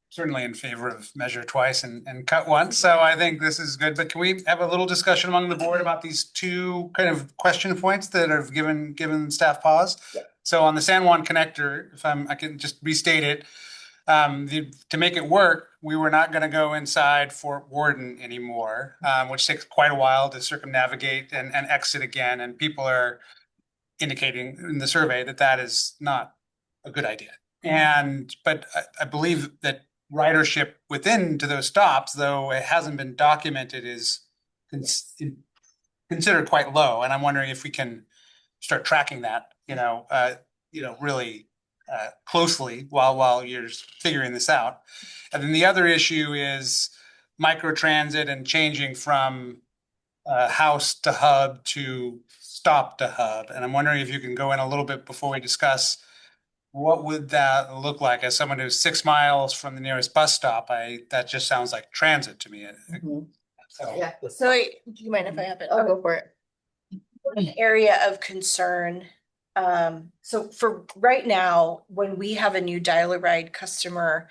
Certainly in favor of measure twice and cut once. So I think this is good, but can we have a little discussion among the board about these two kind of question points that have given staff pause? Yeah. So on the San Juan connector, I can just restate it. To make it work, we were not going to go inside Fort Worden anymore, which takes quite a while to circumnavigate and exit again. And people are indicating in the survey that that is not a good idea. But I believe that ridership within to those stops, though it hasn't been documented, is considered quite low. And I'm wondering if we can start tracking that, really closely while you're figuring this out. And then the other issue is microtransit and changing from house to hub to stop to hub. And I'm wondering if you can go in a little bit before we discuss what would that look like as someone who's 6 miles from the nearest bus stop. That just sounds like transit to me. Yeah. So do you mind if I have it? I'll go for it. An area of concern. So for right now, when we have a new Dial-A-Ride customer,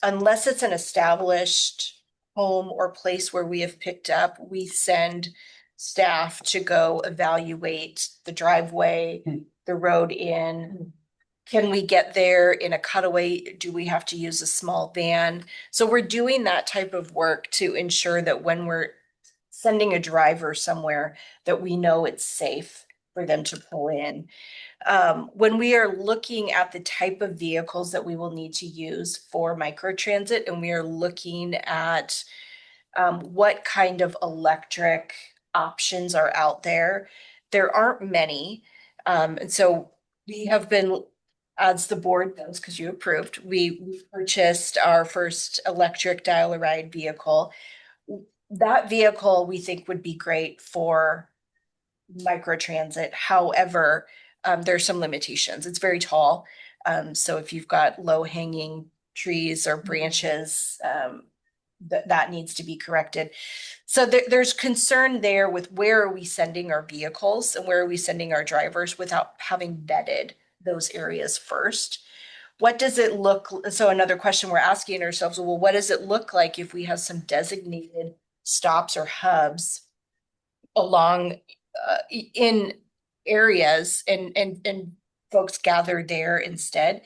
unless it's an established home or place where we have picked up, we send staff to go evaluate the driveway, the road in. Can we get there in a cutaway? Do we have to use a small van? So we're doing that type of work to ensure that when we're sending a driver somewhere, that we know it's safe for them to pull in. When we are looking at the type of vehicles that we will need to use for microtransit, and we are looking at what kind of electric options are out there, there aren't many. And so we have been, as the board knows, because you approved, we purchased our first electric Dial-A-Ride vehicle. That vehicle we think would be great for microtransit. However, there's some limitations. It's very tall. So if you've got low hanging trees or branches, that needs to be corrected. So there's concern there with where are we sending our vehicles and where are we sending our drivers without having vetted those areas first. What does it look? So another question we're asking ourselves, well, what does it look like if we have some designated stops or hubs along in areas and folks gather there instead?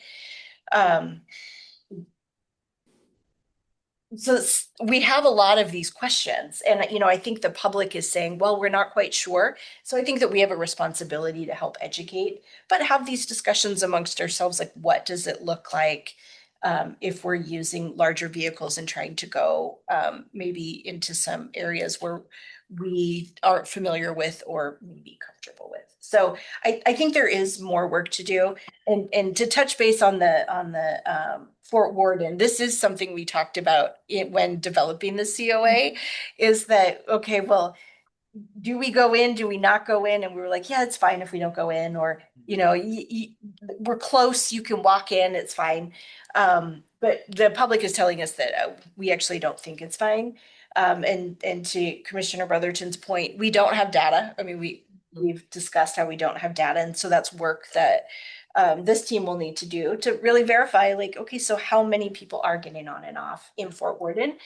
So we have a lot of these questions, and I think the public is saying, well, we're not quite sure. So I think that we have a responsibility to help educate, but have these discussions amongst ourselves, like what does it look like if we're using larger vehicles and trying to go maybe into some areas where we aren't familiar with or maybe comfortable with. So I think there is more work to do. And to touch base on the Fort Worden, this is something we talked about when developing the COA, is that, okay, well, do we go in, do we not go in? And we were like, yeah, it's fine if we don't go in, or, we're close, you can walk in, it's fine. But the public is telling us that we actually don't think it's fine. And to Commissioner Brotherton's point, we don't have data. I mean, we've discussed how we don't have data. And so that's work that this team will need to do to really verify, like, okay, so how many people are getting on and off in Fort Worden?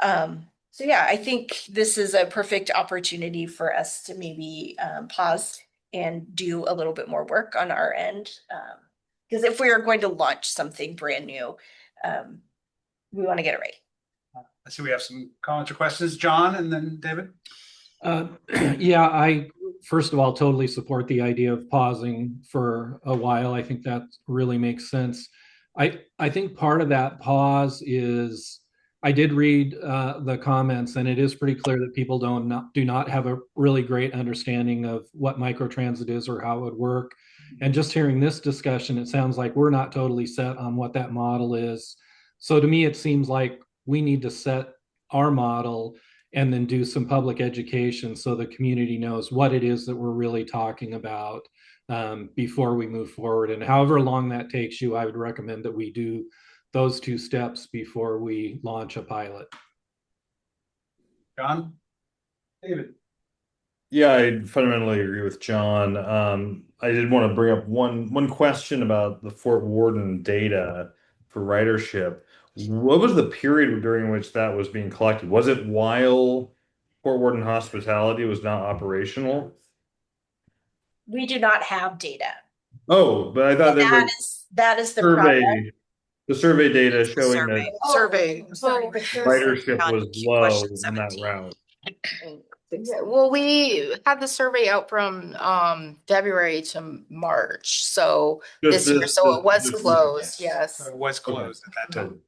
So yeah, I think this is a perfect opportunity for us to maybe pause and do a little bit more work on our end. Because if we are going to launch something brand new, we want to get it right. I see we have some comments or questions. John and then David. Uh, yeah, I first of all totally support the idea of pausing for a while. I think that really makes sense. I think part of that pause is I did read the comments, and it is pretty clear that people do not have a really great understanding of what microtransit is or how it would work. And just hearing this discussion, it sounds like we're not totally set on what that model is. So to me, it seems like we need to set our model and then do some public education so the community knows what it is that we're really talking about before we move forward. And however long that takes you, I would recommend that we do those two steps before we launch a pilot. John? David? Yeah, I fundamentally agree with John. I did want to bring up one question about the Fort Worden data for ridership. What was the period during which that was being collected? Was it while Fort Worden Hospitality was not operational? We do not have data. Oh, but I thought there That is the survey, problem. the survey data showing that Survey. ridership was low on that route. Yeah, well, we had the survey out from February to March, so this year, so it was closed, yes. So it was closed at that time.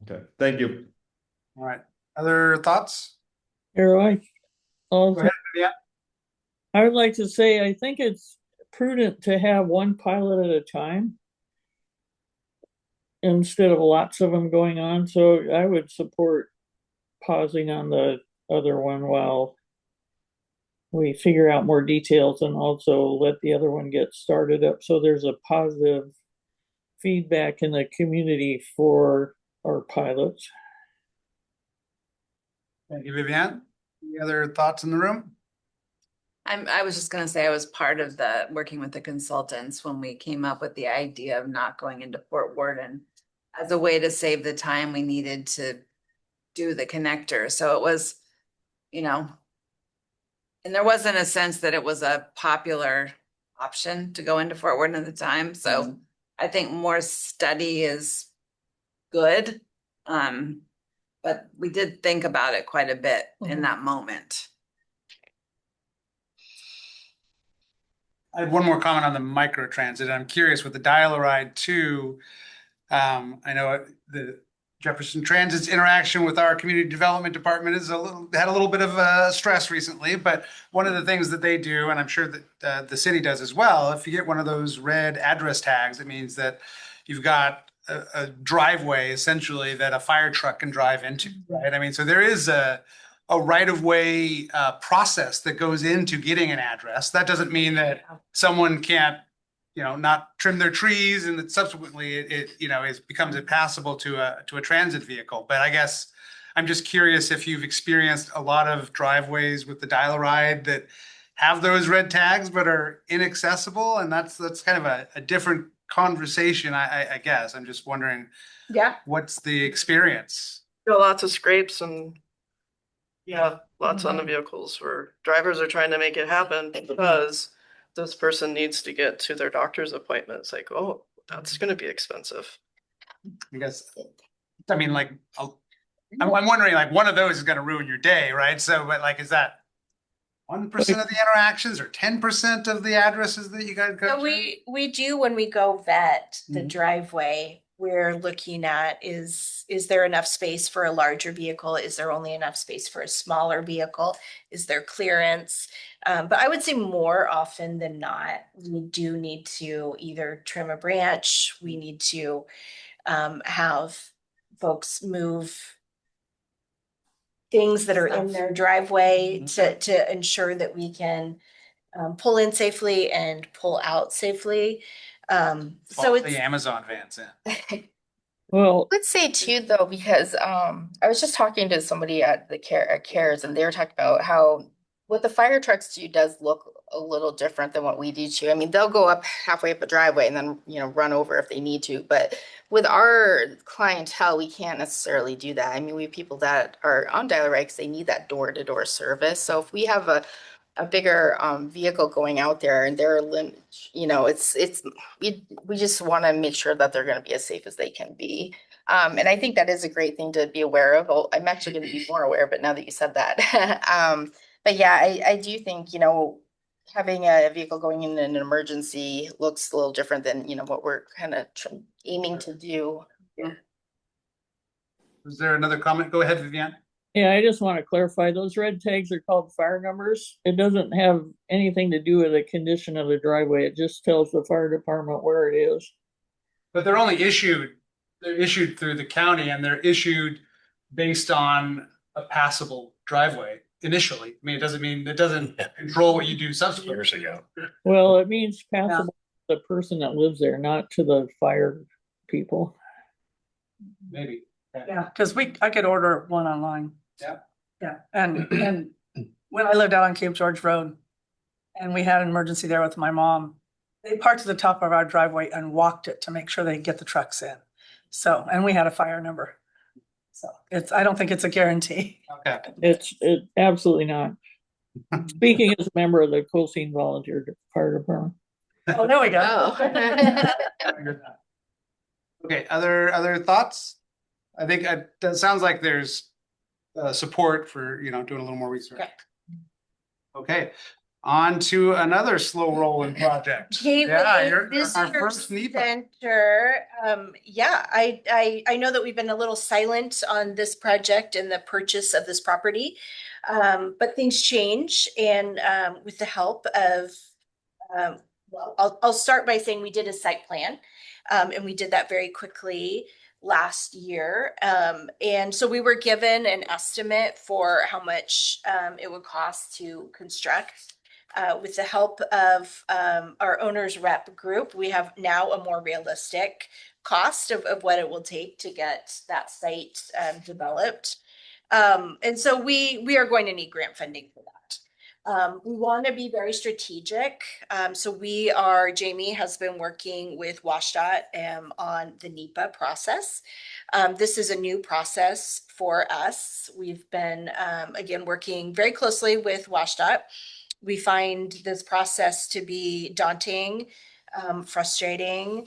Okay, thank you. All right. Other thoughts? Here, I Go ahead, yeah. I would like to say I think it's prudent to have one pilot at a time instead of lots of them going on. So I would support pausing on the other one while we figure out more details, and also let the other one get started up so there's a positive feedback in the community for our pilots. Thank you, Vivian. Any other thoughts in the room? I was just gonna say I was part of the working with the consultants when we came up with the idea of not going into Fort Worden as a way to save the time we needed to do the connector. So it was, and there wasn't a sense that it was a popular option to go into Fort Worden at the time. So I think more study is good. But we did think about it quite a bit in that moment. I had one more comment on the microtransit. I'm curious with the Dial-A-Ride 2. I know the Jefferson Transit's interaction with our community development department had a little bit of stress recently, but one of the things that they do, and I'm sure that the city does as well, if you get one of those red address tags, it means that you've got a driveway essentially that a fire truck can drive into, right? I mean, so there is a right-of-way process that goes into getting an address. That doesn't mean that someone can't, not trim their trees and that subsequently it becomes impassable to a transit vehicle. But I guess I'm just curious if you've experienced a lot of driveways with the Dial-A-Ride that have those red tags but are inaccessible, and that's kind of a different conversation, I guess. I'm just wondering, what's the experience? Lots of scrapes and lots on the vehicles where drivers are trying to make it happen because this person needs to get to their doctor's appointment. It's like, oh, that's going to be expensive. I guess, I mean, like, I'm wondering, like, one of those is going to ruin your day, right? So, but like, is that 1% of the interactions or 10% of the addresses that you guys go So to? we do, when we go vet the driveway, we're looking at is there enough space for a larger vehicle? Is there only enough space for a smaller vehicle? Is there clearance? But I would say more often than not, we do need to either trim a branch, we need to have folks move things that are in their driveway to ensure that we can pull in safely and pull out safely. So it's the Amazon vans in. Well, I would say too, though, because I was just talking to somebody at the CARES, and they were talking about how what the fire trucks do does look a little different than what we do too. I mean, they'll go up halfway up a driveway and then run over if they need to. But with our clientele, we can't necessarily do that. I mean, we have people that are on Dial-A-Ride because they need that door-to-door service. So if we have a bigger vehicle going out there and they're we just want to make sure that they're going to be as safe as they can be. And I think that is a great thing to be aware of. Well, I'm actually going to be more aware, but now that you said that. But yeah, I do think, having a vehicle going in an emergency looks a little different than, what we're kind of aiming to do. Was there another comment? Go ahead, Vivian. Yeah, I just want to clarify, those red tags are called fire numbers. It doesn't have anything to do with the condition of the driveway. It just tells the fire department where it is. But they're issued through the county, and they're issued based on a passable driveway initially. I mean, it doesn't control what you do subsequently. Years ago. Well, it means passable to the person that lives there, not to the fire people. Maybe. Yeah, because I could order one online. Yeah. Yeah, and when I lived out on Cape George Road and we had an emergency there with my mom, they parked to the top of our driveway and walked it to make sure they get the trucks in. So, and we had a fire number. So I don't think it's a guarantee. Okay. It's absolutely not. Speaking as a member of the Colesine Volunteer Fire Department. Oh, there we go. Okay, other thoughts? I think that sounds like there's support for, doing a little more research. Okay, on to another slow rolling project. Gateway You're our Visitor first NEPA. Center. Yeah, I know that we've been a little silent on this project and the purchase of this property. But things change, and with the help of, well, I'll start by saying we did a site plan, and we did that very quickly last year. And so we were given an estimate for how much it would cost to construct. With the help of our owner's rep group, we have now a more realistic cost of what it will take to get that site developed. And so we are going to need grant funding for that. We want to be very strategic. So Jamie has been working with WashDOT on the NEPA process. This is a new process for us. We've been, again, working very closely with WashDOT. We find this process to be daunting, frustrating,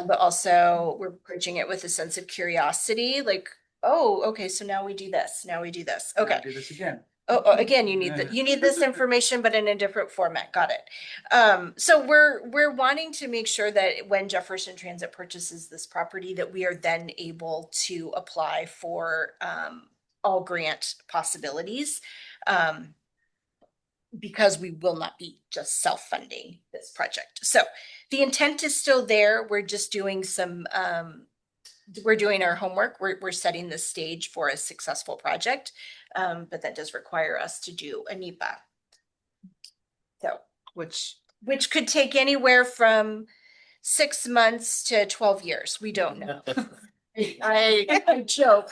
but also we're approaching it with a sense of curiosity, like, oh, okay, so now we do this. Now we do this. Okay. Do this again. Oh, again, you need this information, but in a different format. Got it. So we're wanting to make sure that when Jefferson Transit purchases this property, that we are then able to apply for all grant possibilities. Because we will not be just self-funding this project. So the intent is still there. We're just doing we're doing our homework. We're setting the stage for a successful project, but that does require us to do a NEPA. So, which could take anywhere from 6 months to 12 years. We don't know. I joke.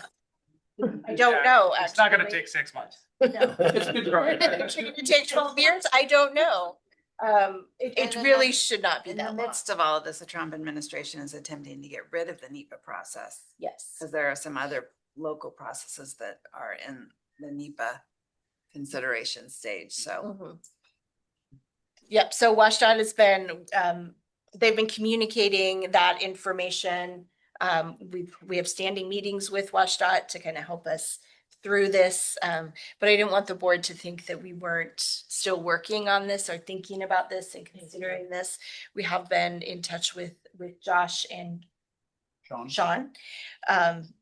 I don't know. It's not going to take 6 months. No. It could take 12 years. I don't know. It really should not be In that the long. midst of all of this, the Trump administration is attempting to get rid of the NEPA process. Yes. Because there are some other local processes that are in the NEPA consideration stage, so. Yep, so WashDOT has been, they've been communicating that information. We have standing meetings with WashDOT to kind of help us through this. But I didn't want the board to think that we weren't still working on this or thinking about this and considering this. We have been in touch with Josh and Sean,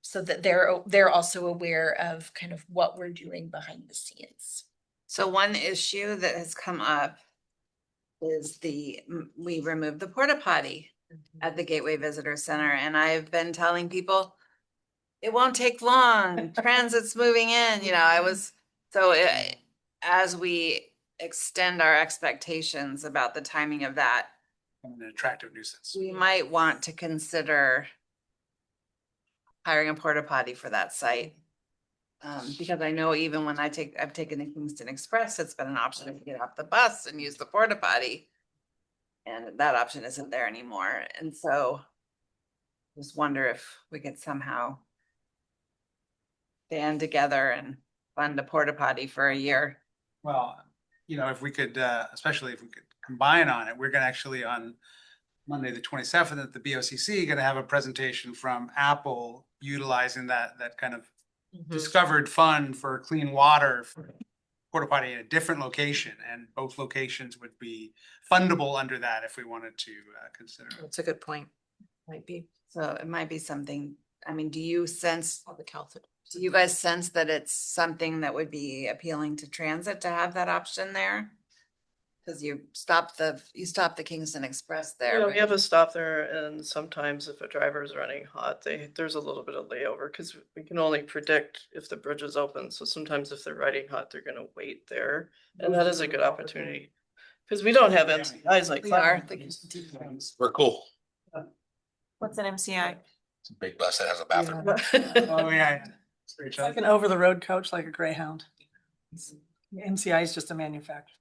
so that they're also aware of kind of what we're doing behind the scenes. So one issue that has come up is we removed the porta potty at the Gateway Visitor Center, and I've been telling people it won't take long. Transit's moving in, as we extend our expectations about the timing of that, An attractive nuisance. we might want to consider hiring a porta potty for that site. Because I know even when I've taken the Kingston Express, it's been an option to get off the bus and use the porta potty. And that option isn't there anymore. And so just wonder if we could somehow band together and fund a porta potty for a year. Well, if we could, especially if we could combine on it, we're going to actually on Monday, the 27th at the BOCC, going to have a presentation from Apple utilizing that kind of Mhm. discovered fund for clean water for porta potty at a different location, and both locations would be fundable under that if we wanted to consider it. That's a good point. Might be So it might be something, I mean, do you sense, public health. do you guys sense that it's something that would be appealing to transit to have that option there? Cause you stop the Kingston Express there. You know, right? we have a stop there, and sometimes if a driver is running hot, there's a little bit of layover, because we can only predict if the bridge is open. So sometimes if they're riding hot, they're gonna wait there, and that is a good opportunity. Because we don't have MCIs like We are. that. We're cool. What's an MCI? It's a big bus that has a bathroom. Oh, yeah. It's like an over-the-road coach, like a Greyhound. MCI is just a manufacturer.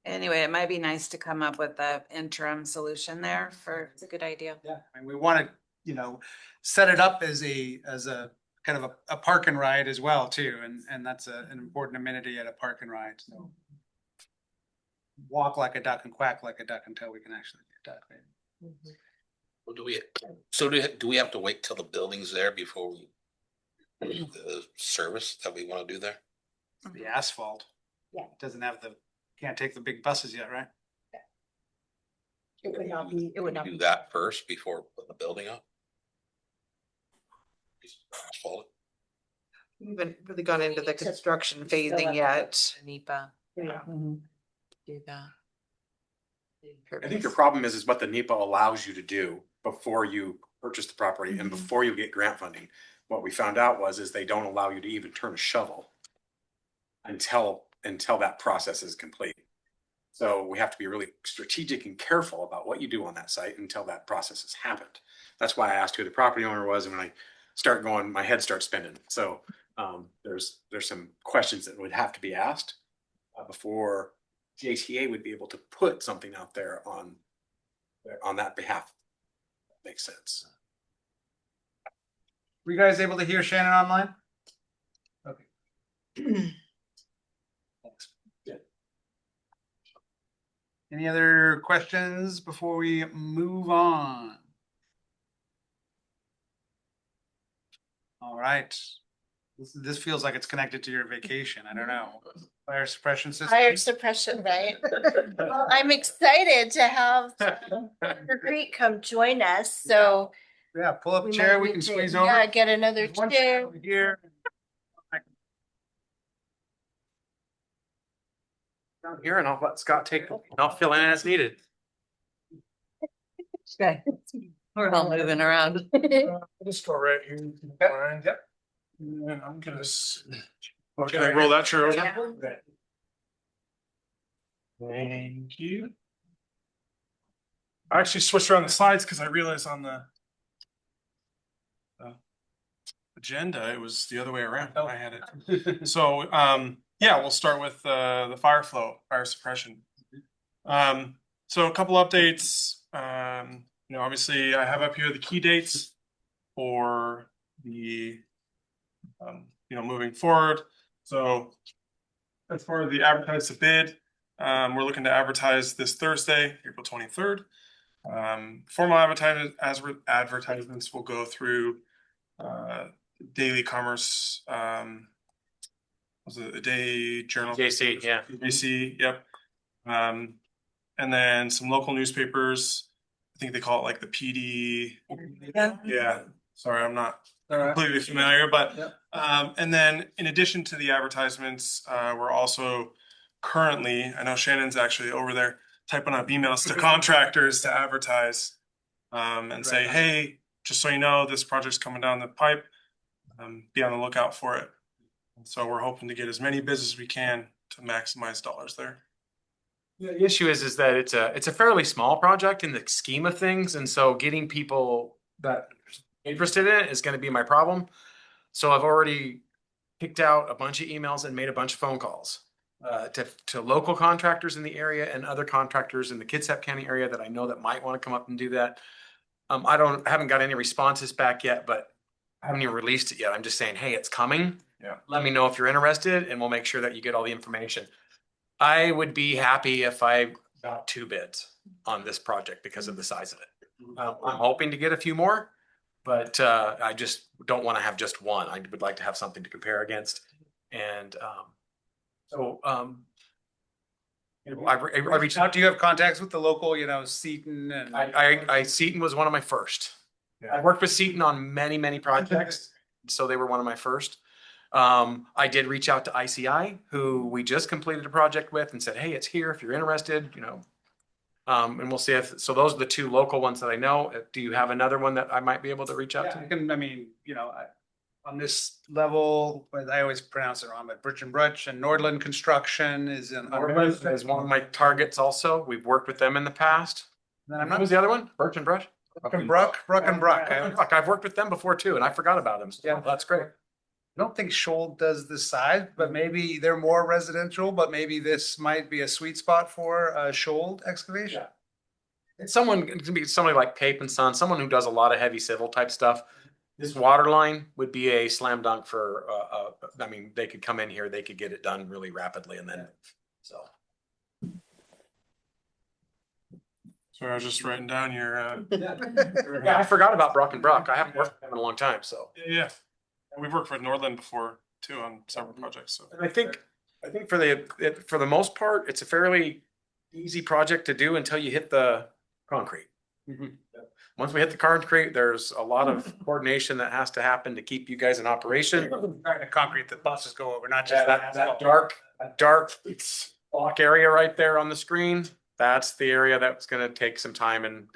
Anyway, it might be nice to come up with a interim solution there for, It's a good idea. Yeah, and we want to, set it up as a kind of a park and ride as well too, and that's an important amenity at a park and ride. So walk like a duck and quack like a duck until we can actually get duck. Right? Well, do we have to wait till the building's there before we do the service that we want to do there? The asphalt. Yeah. Doesn't have can't take the big buses yet, right? It would not be, it would not Do be. that first before putting the building up? Asphalt it? We haven't really gone into the construction phasing yet. NEPA, Yeah. do that. I think your problem is what the NEPA allows you to do before you purchase the property and before you get grant funding. What we found out is they don't allow you to even turn a shovel until that process is complete. So we have to be really strategic and careful about what you do on that site until that process has happened. That's why I asked who the property owner was, and when I start going, my head starts spinning. So there's some questions that would have to be asked before JTA would be able to put something out there on that behalf. That makes sense. Were you guys able to hear Shannon online? Okay. Thanks. Good. Any other questions before we move on? All right. This feels like it's connected to your vacation. I don't know. Fire suppression system. Fire suppression, right? Well, I'm excited to have Parker Creek come join us, so. Yeah, pull up a we chair, might we need can to- squeeze over. Yeah, get another There's one chair. over here. Down here, and I'll let Scott I'll fill in as needed. Okay. We're all moving around. Just go right here. Fine. Yep. And I'm gonna. Can I roll that chair over? Yeah. Thank you. I actually switched around the slides because I realized on the agenda, it was the other way around. I had it. So, yeah, we'll start with the fire suppression. So a couple updates. Obviously I have up here the key dates for the, moving forward. So as far as the advertise to bid, we're looking to advertise this Thursday, April 23rd. Formal advertisements will go through Daily Commerce, was it a Day Journal? JC, yeah. JC, yep. And then some local newspapers. I think they call it like the PD. Yeah, sorry, I'm not completely familiar, but and then in addition to the advertisements, we're also currently, I know Shannon's actually over there typing up emails to contractors to advertise and say, hey, just so you know, this project's coming down the pipe. Be on the lookout for it. So we're hoping to get as many bids as we can to maximize dollars there. The issue is that it's a fairly small project in the scheme of things, and so getting people that are interested in it is going to be my problem. So I've already picked out a bunch of emails and made a bunch of phone calls to local contractors in the area and other contractors in the Kitsap County area that I know that might want to come up and do that. I haven't got any responses back yet, but I haven't even released it yet. I'm just saying, hey, it's coming. Yeah. Let me know if you're interested, and we'll make sure that you get all the information. I would be happy if I got 2 bids on this project because of the size of it. I'm hoping to get a few more, But I just don't want to have just one. I would like to have something to compare against. And I reached out. Do you have contacts with the local, Seton and? Seton was one of my first. I worked with Seton on many projects, so they were one of my first. I did reach out to ICI, who we just completed a project with, and said, hey, it's here if you're interested, and we'll see if, so those are the two local ones that I know. Do you have another one that I might be able to reach out Yeah, to? on this level, I always pronounce it wrong, but Birch and Bruch and Nordland Construction is in. Nordland is one of my targets also. We've worked with them in the past. Then What was the other one? Birch and Brush? Bruck and Bruck. I've worked with them before too, and I forgot about them. So Yeah. that's great. I don't think Shoal does this size, but maybe they're more residential, but maybe this might be a sweet spot for Shoal excavation. It's it can be somebody like Cape and Son, someone who does a lot of heavy civil type stuff. This water line would be a slam dunk for, they could come in here, they could get it done really rapidly and then, so. Sorry, I was just writing down your, Yeah, I forgot about Brock and Brock. I haven't worked with them in a long time, so. yeah. We've worked with Nordland before too on several projects, so. And I think for the most part, it's a fairly easy project to do until you hit the concrete. Once we hit the concrete, there's a lot of coordination that has to happen to keep you guys in operation. The concrete that buses go over, not just That dark block area right there on the screen, that's the area that's gonna take some time and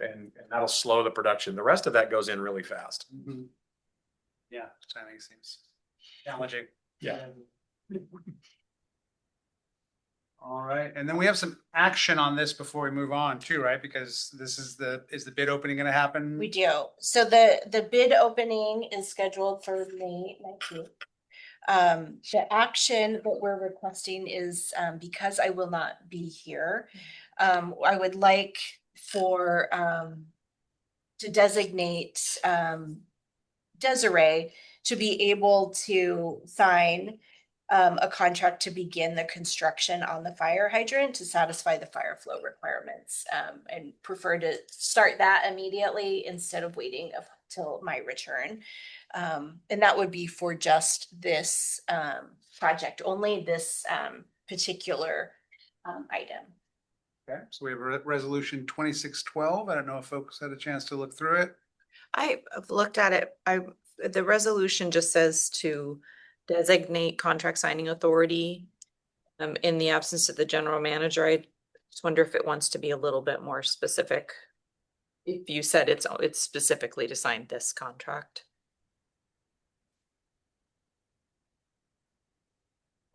that'll slow the production. The rest of that goes in really fast. Yeah, timing seems challenging. Yeah. All right, and then we have some action on this before we move on too, right? Because this is is the bid opening gonna happen? We do. So the bid opening is scheduled for May 19th. The action that we're requesting is, because I will not be here, I would like for, to designate, Desiree to be able to sign a contract to begin the construction on the fire hydrant to satisfy the fire flow requirements, and prefer to start that immediately instead of waiting till my return. And that would be for just this project, only this particular item. Okay, so we have resolution 2612. I don't know if folks had a chance to look through it. I've looked at it. The resolution just says to designate contract signing authority in the absence of the general manager. I just wonder if it wants to be a little bit more specific. If you said it's specifically to sign this contract.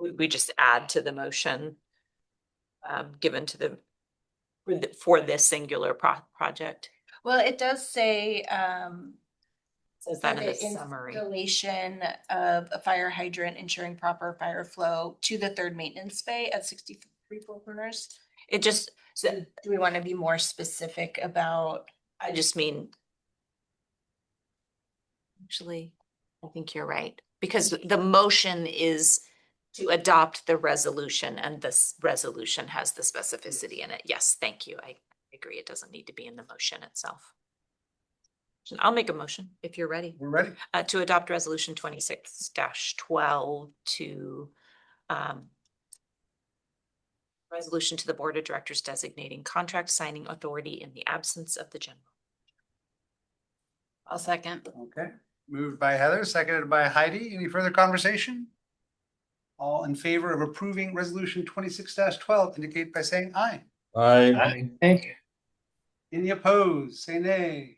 We just add to the motion given to for this singular project. Well, it does say, Says that in the the summary. installation of a fire hydrant ensuring proper fire flow to the third maintenance bay at 63 Four Corners. It just, Do we want to be more specific about? I just mean. Actually, I think you're right, because the motion is to adopt the resolution and this resolution has the specificity in it. Yes, thank you. I agree. It doesn't need to be in the motion itself. I'll make a motion if you're ready. We're ready. To adopt resolution 26-12 to resolution to the board of directors designating contract signing authority in the absence of the general. I'll second. Okay, moved by Heather, seconded by Heidi. Any further conversation? All in favor of approving resolution 26-12 indicate by saying aye. Aye. Any opposed, say nay.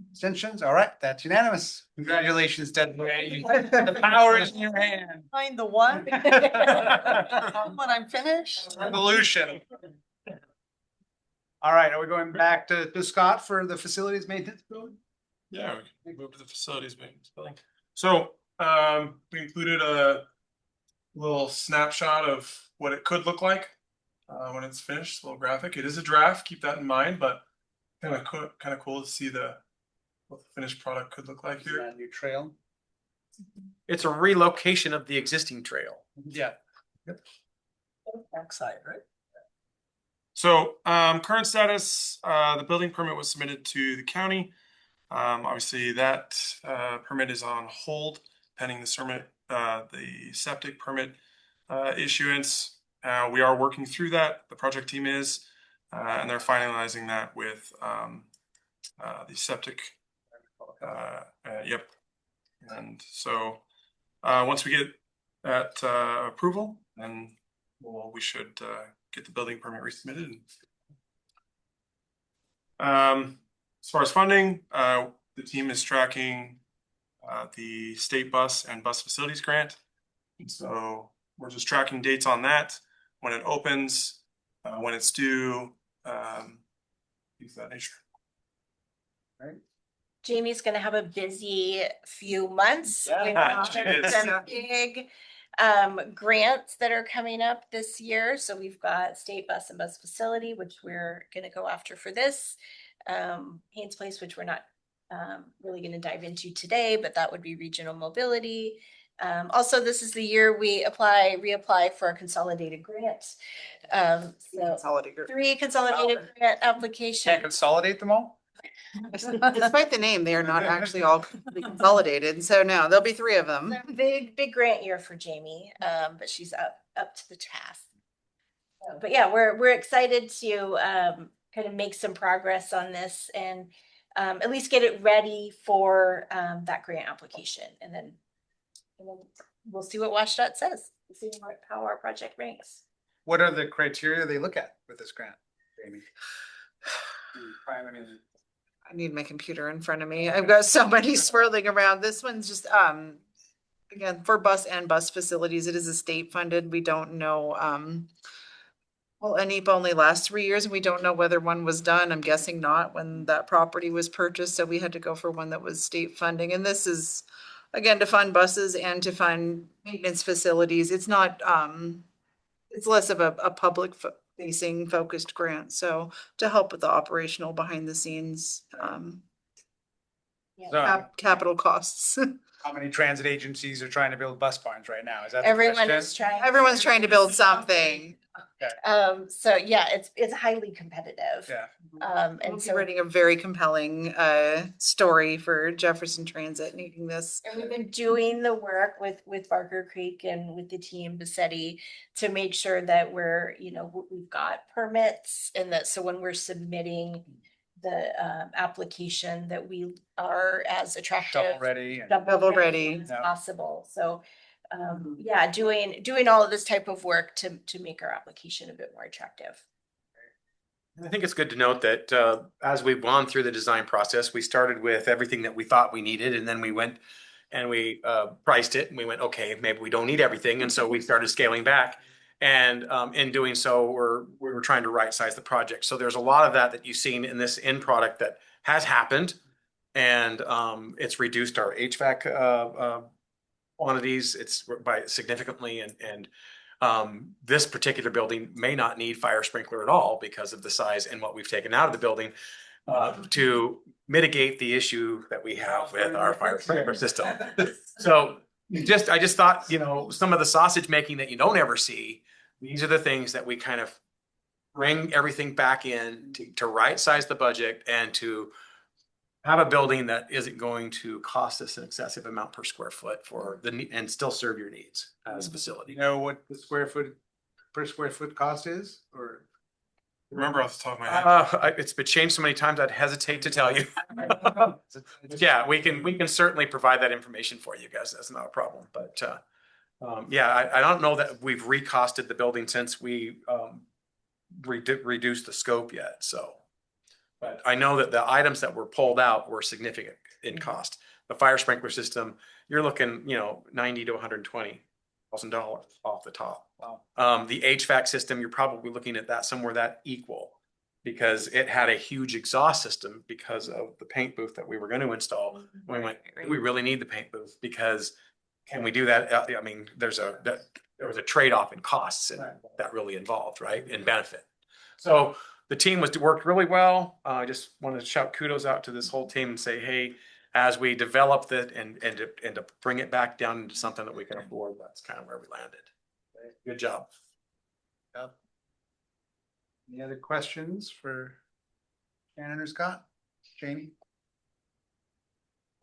Abstentions? All right, that's unanimous. Congratulations, Desiree. The power is in your hand. Find the one. When I'm finished. Revolution. All right, are we going back to Scott for the facilities maintenance building? Yeah, we can move to the facilities maintenance building. So we included a little snapshot of what it could look like when it's finished, a little graphic. It is a draft, keep that in mind, but kind of cool to see what the finished product could look like here. That new trail. It's a relocation of the existing trail. Yeah. Backside, right? So current status, the building permit was submitted to the county. Obviously that permit is on hold pending the septic permit issuance. We are working through that. The project team is, and they're finalizing that with the septic. Yep. And so once we get that approval, then we should get the building permit resubmitted. As far as funding, the team is tracking the state bus and bus facilities grant. So we're just tracking dates on that, when it opens, when it's due, things of that nature. Right. Jamie's gonna have a busy few months. Yeah, We have she is. some big grants that are coming up this year. So we've got state bus and bus facility, which we're gonna go after for this. Haynes Place, which we're not really gonna dive into today, but that would be regional mobility. Also, this is the year we reapply for a consolidated grant. So Consolidated. 3 consolidated grant applications. Can't consolidate them all? Despite the name, they are not actually all consolidated. So no, there'll be 3 of them. Big grant year for Jamie, but she's up to the task. But yeah, we're excited to kind of make some progress on this and at least get it ready for that grant application, and then we'll see what WashDOT says. We'll see how our project ranks. What are the criteria they look at with this grant, Jamie? I need my computer in front of me. I've got so many swirling around. This one's just again for bus and bus facilities. It is a state funded. We don't know well, NEPA only lasts 3 years, and we don't know whether one was done. I'm guessing not when that property was purchased. So we had to go for one that was state funding. And this is again to fund buses and to fund maintenance facilities. It's not it's less of a public facing focused grant. So to help with the operational behind the scenes capital costs. How many transit agencies are trying to build bus barns right now? Is that the Everyone question? is trying. Everyone's trying to build something. So yeah, it's highly competitive. Yeah. And so writing a very compelling story for Jefferson Transit needing this. And we've been doing the work with Barker Creek and with the team Bassetti to make sure that we've got permits, and that so when we're submitting the application that we are as attractive Shovel ready. as possible. So yeah, doing all of this type of work to make our application a bit more attractive. I think it's good to note that as we've gone through the design process, we started with everything that we thought we needed, and then we went and we priced it, and we went, okay, maybe we don't need everything, and so we started scaling back. And in doing so, we were trying to right size the project. So there's a lot of that you've seen in this end product that has happened, and it's reduced our HVAC quantities by significantly, and this particular building may not need fire sprinkler at all because of the size and what we've taken out of the building to mitigate the issue that we have with our fire sprinkler system. So I just thought, some of the sausage making that you don't ever see, these are the things that we kind of bring everything back in to right size the budget and to have a building that isn't going to cost us an excessive amount per square foot and still serve your needs as a facility. You know what the per square foot cost is, or? Remember off the top of my head? It's been changed so many times, I'd hesitate to tell you. Yeah, we can certainly provide that information for you guys. That's not a problem. But yeah, I don't know that we've recosted the building since we reduced the scope yet. So, but I know that the items that were pulled out were significant in cost. The fire sprinkler system, you're looking, $90,000 to $120,000 off the top. Wow. The HVAC system, you're probably looking at that somewhere that equal, because it had a huge exhaust system because of the paint booth that we were going to install. We went, we really need the paint booth, because can we do that? I mean, there was a trade-off in costs and that really involved, right, in benefit. So the team worked really well. I just wanted to shout kudos out to this whole team and say, hey, as we developed it and to bring it back down into something that we can afford, that's kind of where we landed. Good job. Any other questions for Shannon or Scott? Jamie?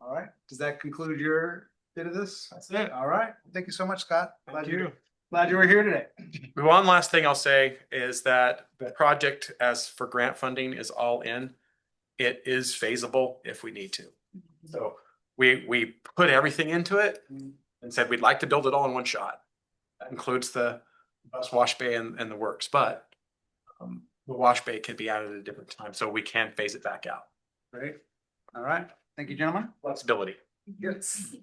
All right, does that conclude your bit of this? That's it. All right, thank you so much, Scott. Thank you. Glad you were here today. One last thing I'll say is that the project as for grant funding is all in. It is feasible if we need to. So we put everything into it and said we'd like to build it all in one shot. That includes the bus wash bay and the works, but the wash bay could be added at a different time, so we can phase it back out. Great. All right, thank you, gentlemen. Flexibility. Yes.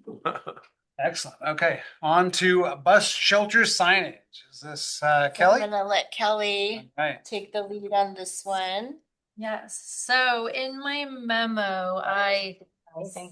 Excellent. Okay, on to bus shelter signage. Is this Kelly? I'm gonna let Kelly Right. take the lead on this one. Yes, so in my memo, I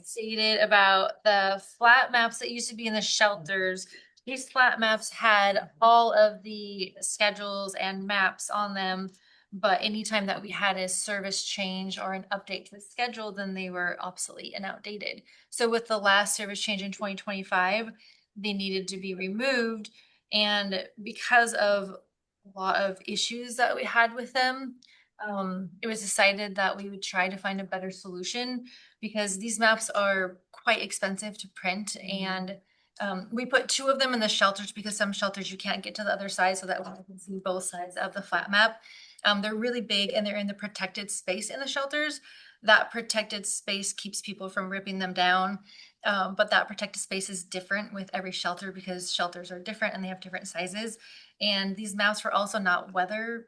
stated about the flat maps that used to be in the shelters. These flat maps had all of the schedules and maps on them, but anytime that we had a service change or an update to the schedule, then they were obsolete and outdated. So with the last service change in 2025, they needed to be removed. And because of a lot of issues that we had with them, it was decided that we would try to find a better solution because these maps are quite expensive to print. And we put 2 of them in the shelters because some shelters you can't get to the other side so that we can see both sides of the flat map. They're really big and they're in the protected space in the shelters. That protected space keeps people from ripping them down. But that protected space is different with every shelter because shelters are different and they have different sizes. And these maps were also not weather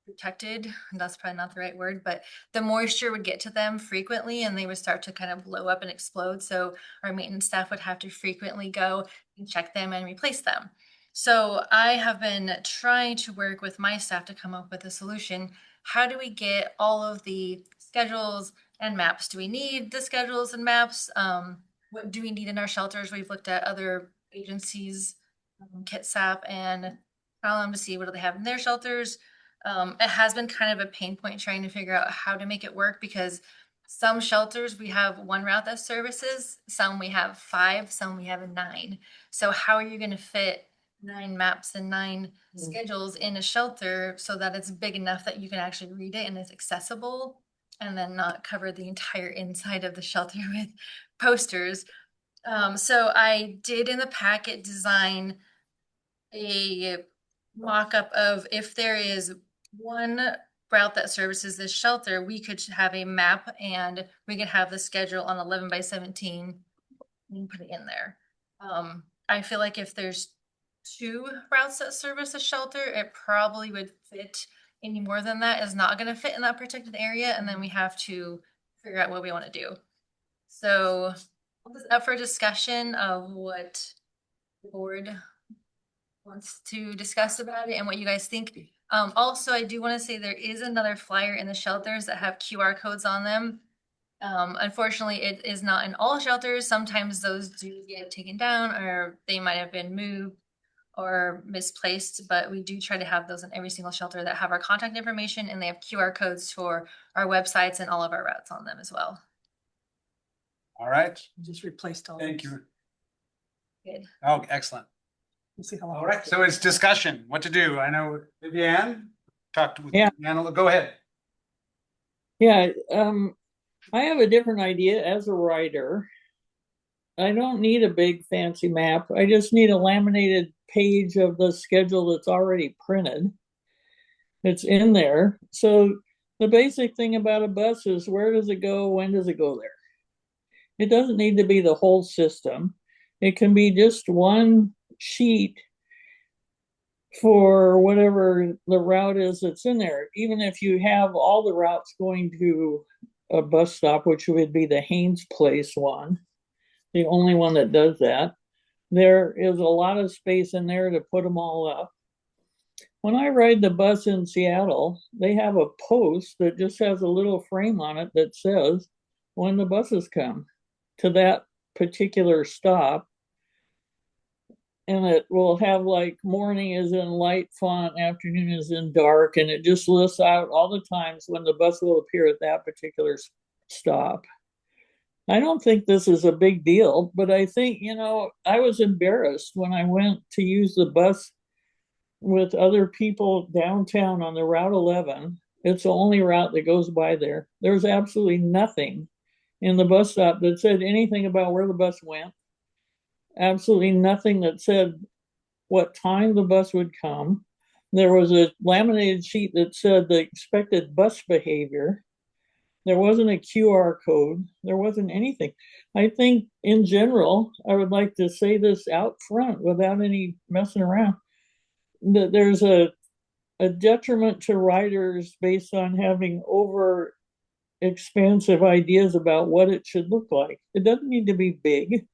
protected. That's probably not the right word, but the moisture would get to them frequently and they would start to kind of blow up and explode. So our maintenance staff would have to frequently go and check them and replace them. So I have been trying to work with my staff to come up with a solution. How do we get all of the schedules and maps? Do we need the schedules and maps? What do we need in our shelters? We've looked at other agencies, Kitsap and Column, to see what do they have in their shelters. It has been kind of a pain point trying to figure out how to make it work because some shelters we have 1 route that services, some we have 5, some we have 9. So how are you going to fit 9 maps and 9 schedules in a shelter so that it's big enough that you can actually read it and it's accessible and then not cover the entire inside of the shelter with posters? So I did in the packet design a mock-up of if there is 1 route that services this shelter, we could have a map and we could have the schedule on 11 by 17 and put it in there. I feel like if there's 2 routes that service a shelter, it probably would fit. Any more than that is not going to fit in that protected area, and then we have to figure out what we want to do. So this is up for discussion of what the board wants to discuss about it and what you guys think. Also, I do want to say there is another flyer in the shelters that have QR codes on them. Unfortunately, it is not in all shelters. Sometimes those do get taken down or they might have been moved or misplaced, but we do try to have those in every single shelter that have our contact information and they have QR codes for our websites and all of our routes on them as well. All right. Just replaced all. Thank you. Good. Oh, excellent. We'll see how long. All right, so it's discussion, what to do. I know Vivian talked with Yeah. Vivian. Go ahead. Yeah, I have a different idea as a writer. I don't need a big fancy map. I just need a laminated page of the schedule that's already printed. It's in there. So the basic thing about a bus is where does it go? When does it go there? It doesn't need to be the whole system. It can be just one sheet for whatever the route is that's in there. Even if you have all the routes going to a bus stop, which would be the Haynes Place one, the only one that does that, there is a lot of space in there to put them all up. When I ride the bus in Seattle, they have a post that just has a little frame on it that says when the buses come to that particular stop. And it will have like morning is in light font, afternoon is in dark, and it just lists out all the times when the bus will appear at that particular stop. I don't think this is a big deal, but I think, I was embarrassed when I went to use the bus with other people downtown on the Route 11. It's the only route that goes by there. There's absolutely nothing in the bus stop that said anything about where the bus went. Absolutely nothing that said what time the bus would come. There was a laminated sheet that said the expected bus behavior. There wasn't a QR code. There wasn't anything. I think in general, I would like to say this out front without any messing around, that there's a detriment to riders based on having over expansive ideas about what it should look like. It doesn't need to be big.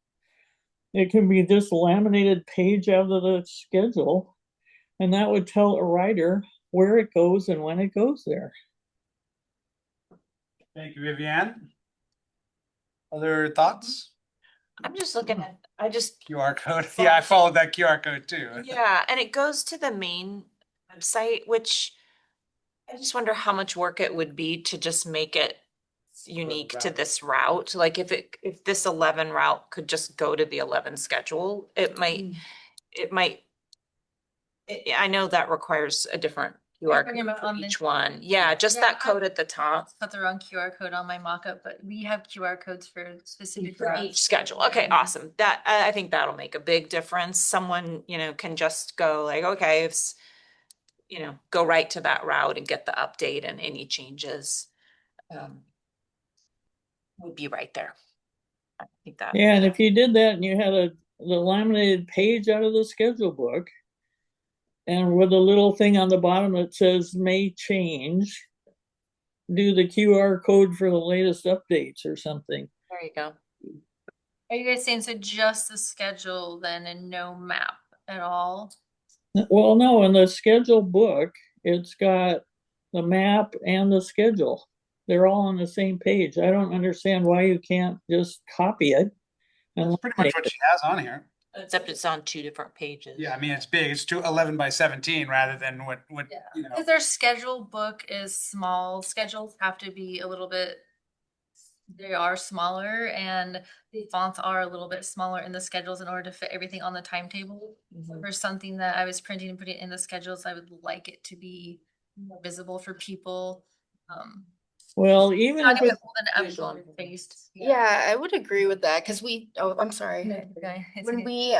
It can be just a laminated page out of the schedule, and that would tell a rider where it goes and when it goes there. Thank you, Vivian. Other thoughts? I'm just looking at, I just, QR code. Yeah, I followed that QR code too. yeah, and it goes to the main website, which I just wonder how much work it would be to just make it unique to this route. Like if this 11 route could just go to the 11 schedule, it might, I know that requires a different QR talking code about for on each the- one. Yeah, just that code at the top. Got the wrong QR code on my mock-up, but we have QR codes for specific For routes. each schedule. Okay, awesome. That, I think that'll make a big difference. Someone, can just go like, okay, if, go right to that route and get the update and any changes. Would be right there. I think that. Yeah, and if you did that and you had the laminated page out of the schedule book, and with a little thing on the bottom that says may change, do the QR code for the latest updates or something. There you go. Are you guys saying so just the schedule then and no map at all? Well, no, in the schedule book, it's got the map and the schedule. They're all on the same page. I don't understand why you can't just copy it. That's pretty much what she has on here. Except it's on 2 different pages. Yeah, I mean, it's big. It's 11 by 17 rather than what, Because their schedule book is small. Schedules have to be a little bit, they are smaller and the fonts are a little bit smaller in the schedules in order to fit everything on the timetable. For something that I was printing and putting in the schedules, I would like it to be more visible for people. Well, even Not if even it's holding it up faced. Yeah, I would agree with that because I'm sorry. When we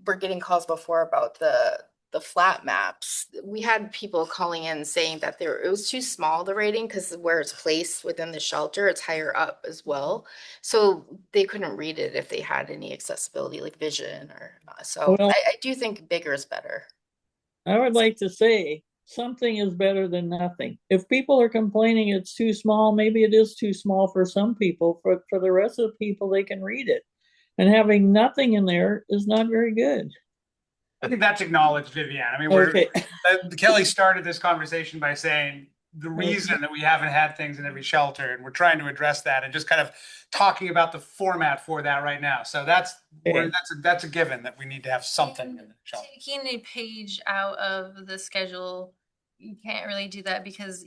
were getting calls before about the flat maps, we had people calling in saying that it was too small, the rating, because where it's placed within the shelter, it's higher up as well. So they couldn't read it if they had any accessibility like vision or so. Well- I do think bigger is better. I would like to say something is better than nothing. If people are complaining it's too small, maybe it is too small for some people. For the rest of the people, they can read it. And having nothing in there is not very good. I think that's acknowledged, Vivian. I mean, Okay. Kelly started this conversation by saying the reason that we haven't had things in every shelter, and we're trying to address that and just kind of talking about the format for that right now. So that's a given that we need to have something in the shelter. Taking a page out of the schedule, you can't really do that because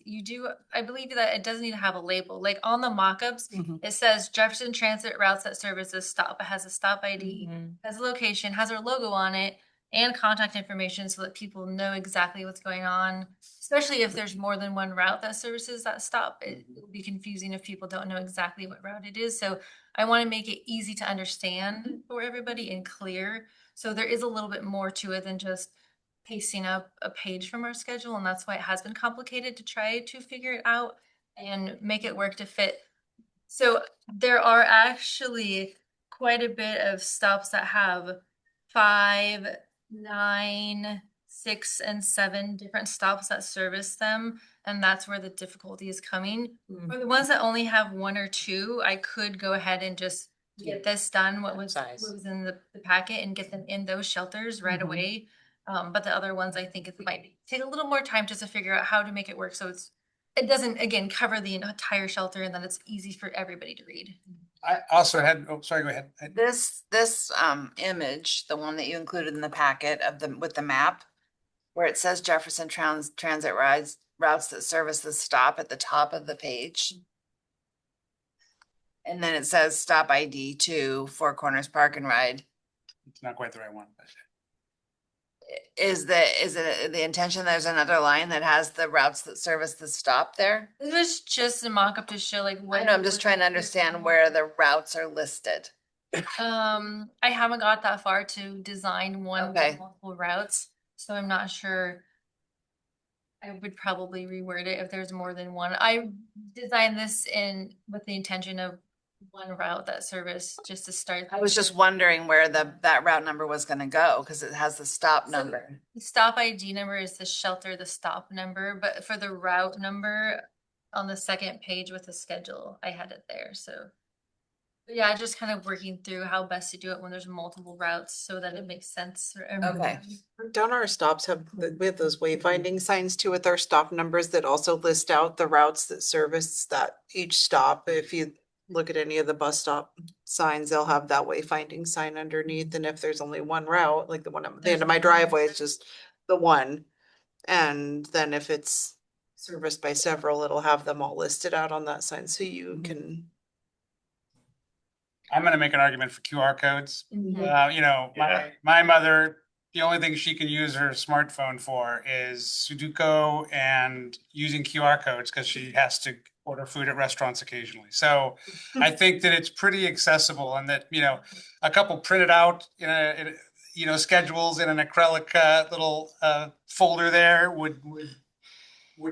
I believe that it doesn't need to have a label. Like on the mock-ups, it says Jefferson Transit routes that serve as a stop. It has a stop ID, has a location, has our logo on it, and contact information so that people know exactly what's going on. Especially if there's more than one route that services that stop, it will be confusing if people don't know exactly what route it is. So I want to make it easy to understand for everybody and clear. So there is a little bit more to it than just pasting up a page from our schedule, and that's why it has been complicated to try to figure it out and make it work to fit. So there are actually quite a bit of stops that have 5, 9, 6, and 7 different stops that service them, and that's where the difficulty is coming. For the ones that only have 1 or 2, I could go ahead and just get this done, what was in the packet, and get them in those shelters right away. But the other ones, I think it might take a little more time just to figure out how to make it work so it doesn't, again, cover the entire shelter and then it's easy for everybody to read. I also had, sorry, go ahead. This image, the one that you included in the packet with the map, where it says Jefferson Transit routes that service the stop at the top of the page. And then it says stop ID to Four Corners Park and Ride. It's not quite the right one. is it the intention there's another line that has the routes that service the stop there? This was just a mock-up to show like I what. know, I'm just trying to understand where the routes are listed. I haven't got that far to design one with Okay. multiple routes, so I'm not sure. I would probably reword it if there's more than one. I designed this in with the intention of one route that service just to start. I was just wondering where that route number was gonna go, because it has the stop number. The stop ID number is the shelter, the stop number, but for the route number on the second page with the schedule, I had it there, so. But yeah, just kind of working through how best to do it when there's multiple routes so that it makes sense for everyone. Okay. Don't our stops have, we have those wayfinding signs too with our stop numbers that also list out the routes that service that each stop. If you look at any of the bus stop signs, they'll have that wayfinding sign underneath. And if there's only one route, like the one at the end of my driveway, it's just the one. And then if it's serviced by several, it'll have them all listed out on that sign so you can. I'm gonna make an argument for QR codes. Mhm. You know, my mother, the only thing she can use her smartphone for is Sudoku and using QR codes because she has to order food at restaurants occasionally. So I think that it's pretty accessible and that, you know, a couple printed out schedules in an acrylic little folder there would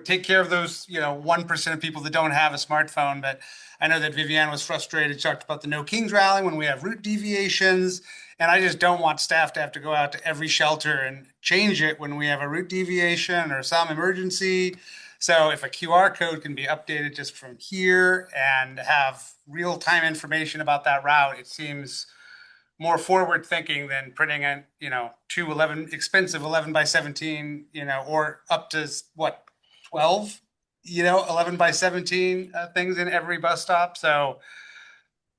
take care of those, 1% of people that don't have a smartphone. But I know that Viviane was frustrated, talked about the No Kings rally when we have route deviations. And I just don't want staff to have to go out to every shelter and change it when we have a route deviation or some emergency. So if a QR code can be updated just from here and have real-time information about that route, it seems more forward thinking than printing in, two expensive 11 by 17, or up to what, 12, 11 by 17 things in every bus stop. So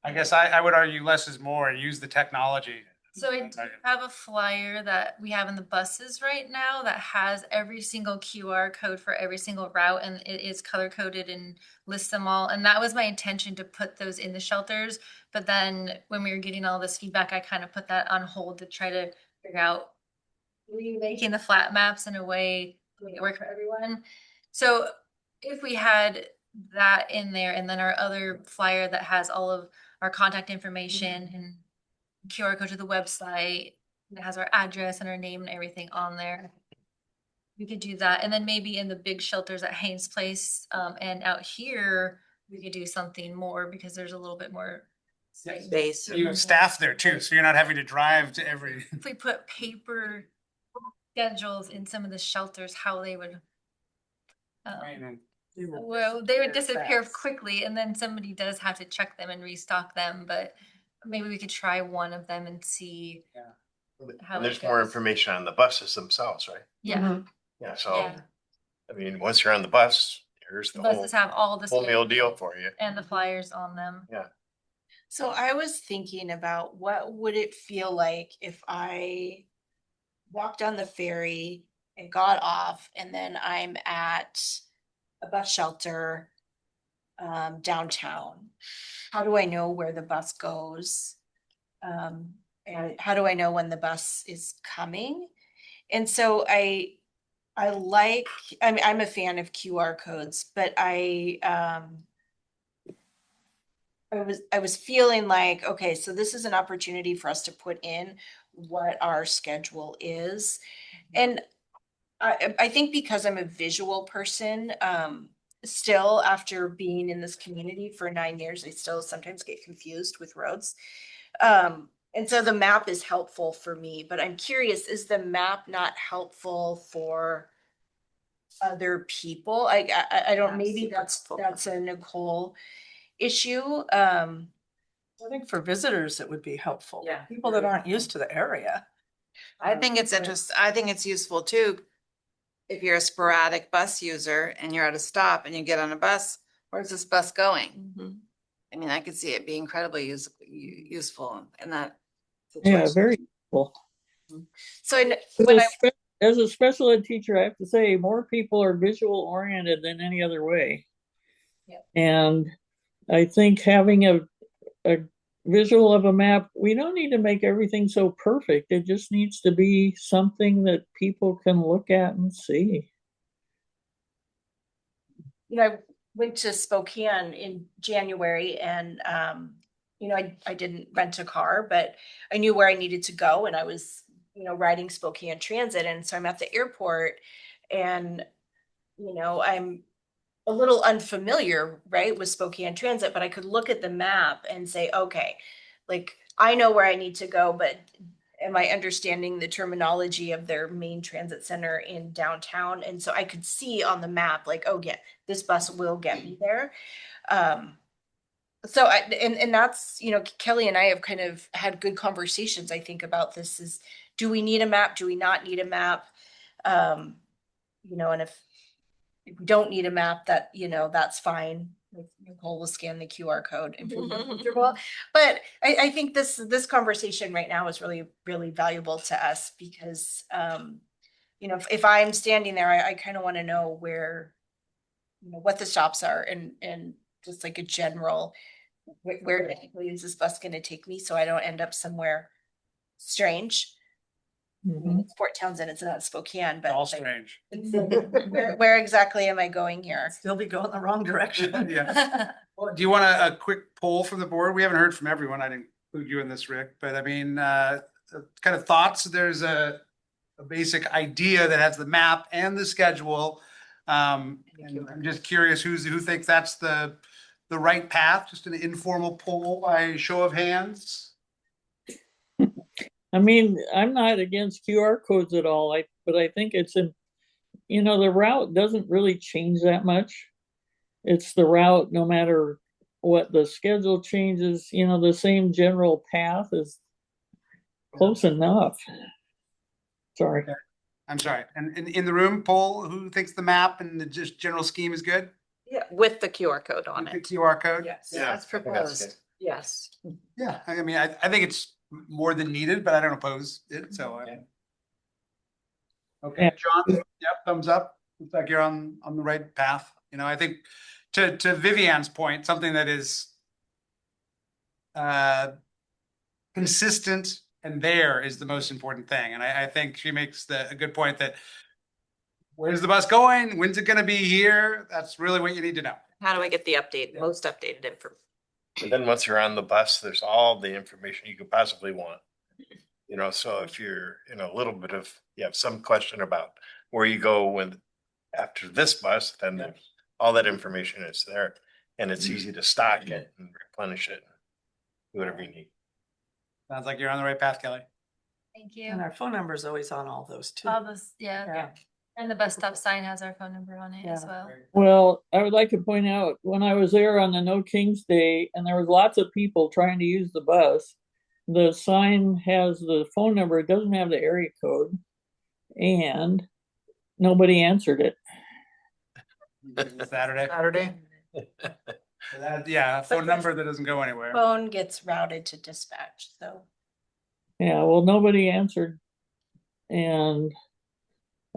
I guess I would argue less is more and use the technology. So I do have a flyer that we have in the buses right now that has every single QR code for every single route, and it is color coded and lists them all. And that was my intention to put those in the shelters. But then when we were getting all this feedback, I kind of put that on hold to try to figure out remaking the flat maps in a way to make it work for everyone. So if we had that in there and then our other flyer that has all of our contact information and QR code to the website, it has our address and our name and everything on there. We could do that. And then maybe in the big shelters at Haynes Place and out here, we could do something more because there's a little bit more space. You have staff there too, so you're not having to drive to every. If we put paper schedules in some of the shelters, how they would. Well, they would disappear quickly and then somebody does have to check them and restock them, but maybe we could try one of them and see. How And it there's more goes. information on the buses themselves, right? Yeah. Yeah, so, Yeah. I mean, once you're on the bus, here's the whole, Buses have all the whole meal schedules deal for you. and the flyers on them. Yeah. So I was thinking about what would it feel like if I walked on the ferry and got off and then I'm at a bus shelter downtown. How do I know where the bus goes? And how do I know when the bus is coming? And so I'm a fan of QR codes, but I was feeling like, okay, so this is an opportunity for us to put in what our schedule is. And I think because I'm a visual person, still after being in this community for 9 years, I still sometimes get confused with roads. And so the map is helpful for me, but I'm curious, is the map not helpful for other people? I don't, maybe that's a Nicole issue. I think for visitors, it would be helpful. Yeah. People that aren't used to the area. I think it's interesting. I think it's useful too. If you're a sporadic bus user and you're at a stop and you get on a bus, where's this bus going? I mean, I could see it being incredibly useful in that Yeah, situation. very cool. So As a special ed teacher, I have to say more people are visual oriented than any other way. Yeah. And I think having a visual of a map, we don't need to make everything so perfect. It just needs to be something that people can look at and see. You know, I went to Spokane in January and, you know, I didn't rent a car, but I knew where I needed to go and I was, you know, riding Spokane Transit. And so I'm at the airport and, you know, I'm a little unfamiliar, right, with Spokane Transit, but I could look at the map and say, okay, like I know where I need to go, but am I understanding the terminology of their main transit center in downtown? And so I could see on the map, like, oh yeah, this bus will get me there. So and that's, you know, Kelly and I have kind of had good conversations, I think, about this is, do we need a map? Do we not need a map? You know, and if we don't need a map, that, you know, that's fine. Like, Nicole will scan the QR code and feel more comfortable. But I think this conversation right now is really, really valuable to us because, you know, if I'm standing there, I kind of want to know where, you know, what the stops are and just like a general, where technically is this bus going to take me so I don't end up somewhere strange. It's Fort Townsend, it's not Spokane, but All like, strange. where exactly am I going here? Still be going the wrong direction. Yeah. Well, do you want a quick poll from the board? We haven't heard from everyone. I didn't include you in this, Rick, but I mean, kind of thoughts. There's a basic idea that has the map and the schedule. And I'm just curious who thinks that's the right path. Just an informal poll by show of hands. I mean, I'm not against QR codes at all. But I think it's you know, the route doesn't really change that much. It's the route, no matter what the schedule changes, you know, the same general path is close enough. Sorry. I'm sorry. And in the room, poll, who thinks the map and the just general scheme is good? Yeah, with the QR code on The it. QR code? Yes. Yeah, As I think that's proposed. Yes. Yeah, I mean, I think it's more than needed, but I don't oppose it, so. Okay, John, yep, thumbs up. Looks like you're on the right path. You know, I think to Vivian's point, something that is consistent and there is the most important thing. And I think she makes a good point that where's the bus going? When's it gonna be here? That's really what you need to know. How do I get the most updated information? And then once you're on the bus, there's all the information you could possibly want. You know, so if you're in a little bit of, you have some question about where you go after this bus, then all that information is there. And it's easy to stock it and replenish it, do whatever you need. Sounds like you're on the right path, Kelly. Thank you. And our phone number is always on all those too. All this, yeah. And the bus stop sign has our phone number on it as well. Well, I would like to point out when I was there on the No Kings Day and there was lots of people trying to use the bus, the sign has the phone number, it doesn't have the area code, and nobody answered it. Saturday. Yeah, a phone number that doesn't go anywhere. Phone gets routed to dispatch, so. Yeah, well, nobody answered. And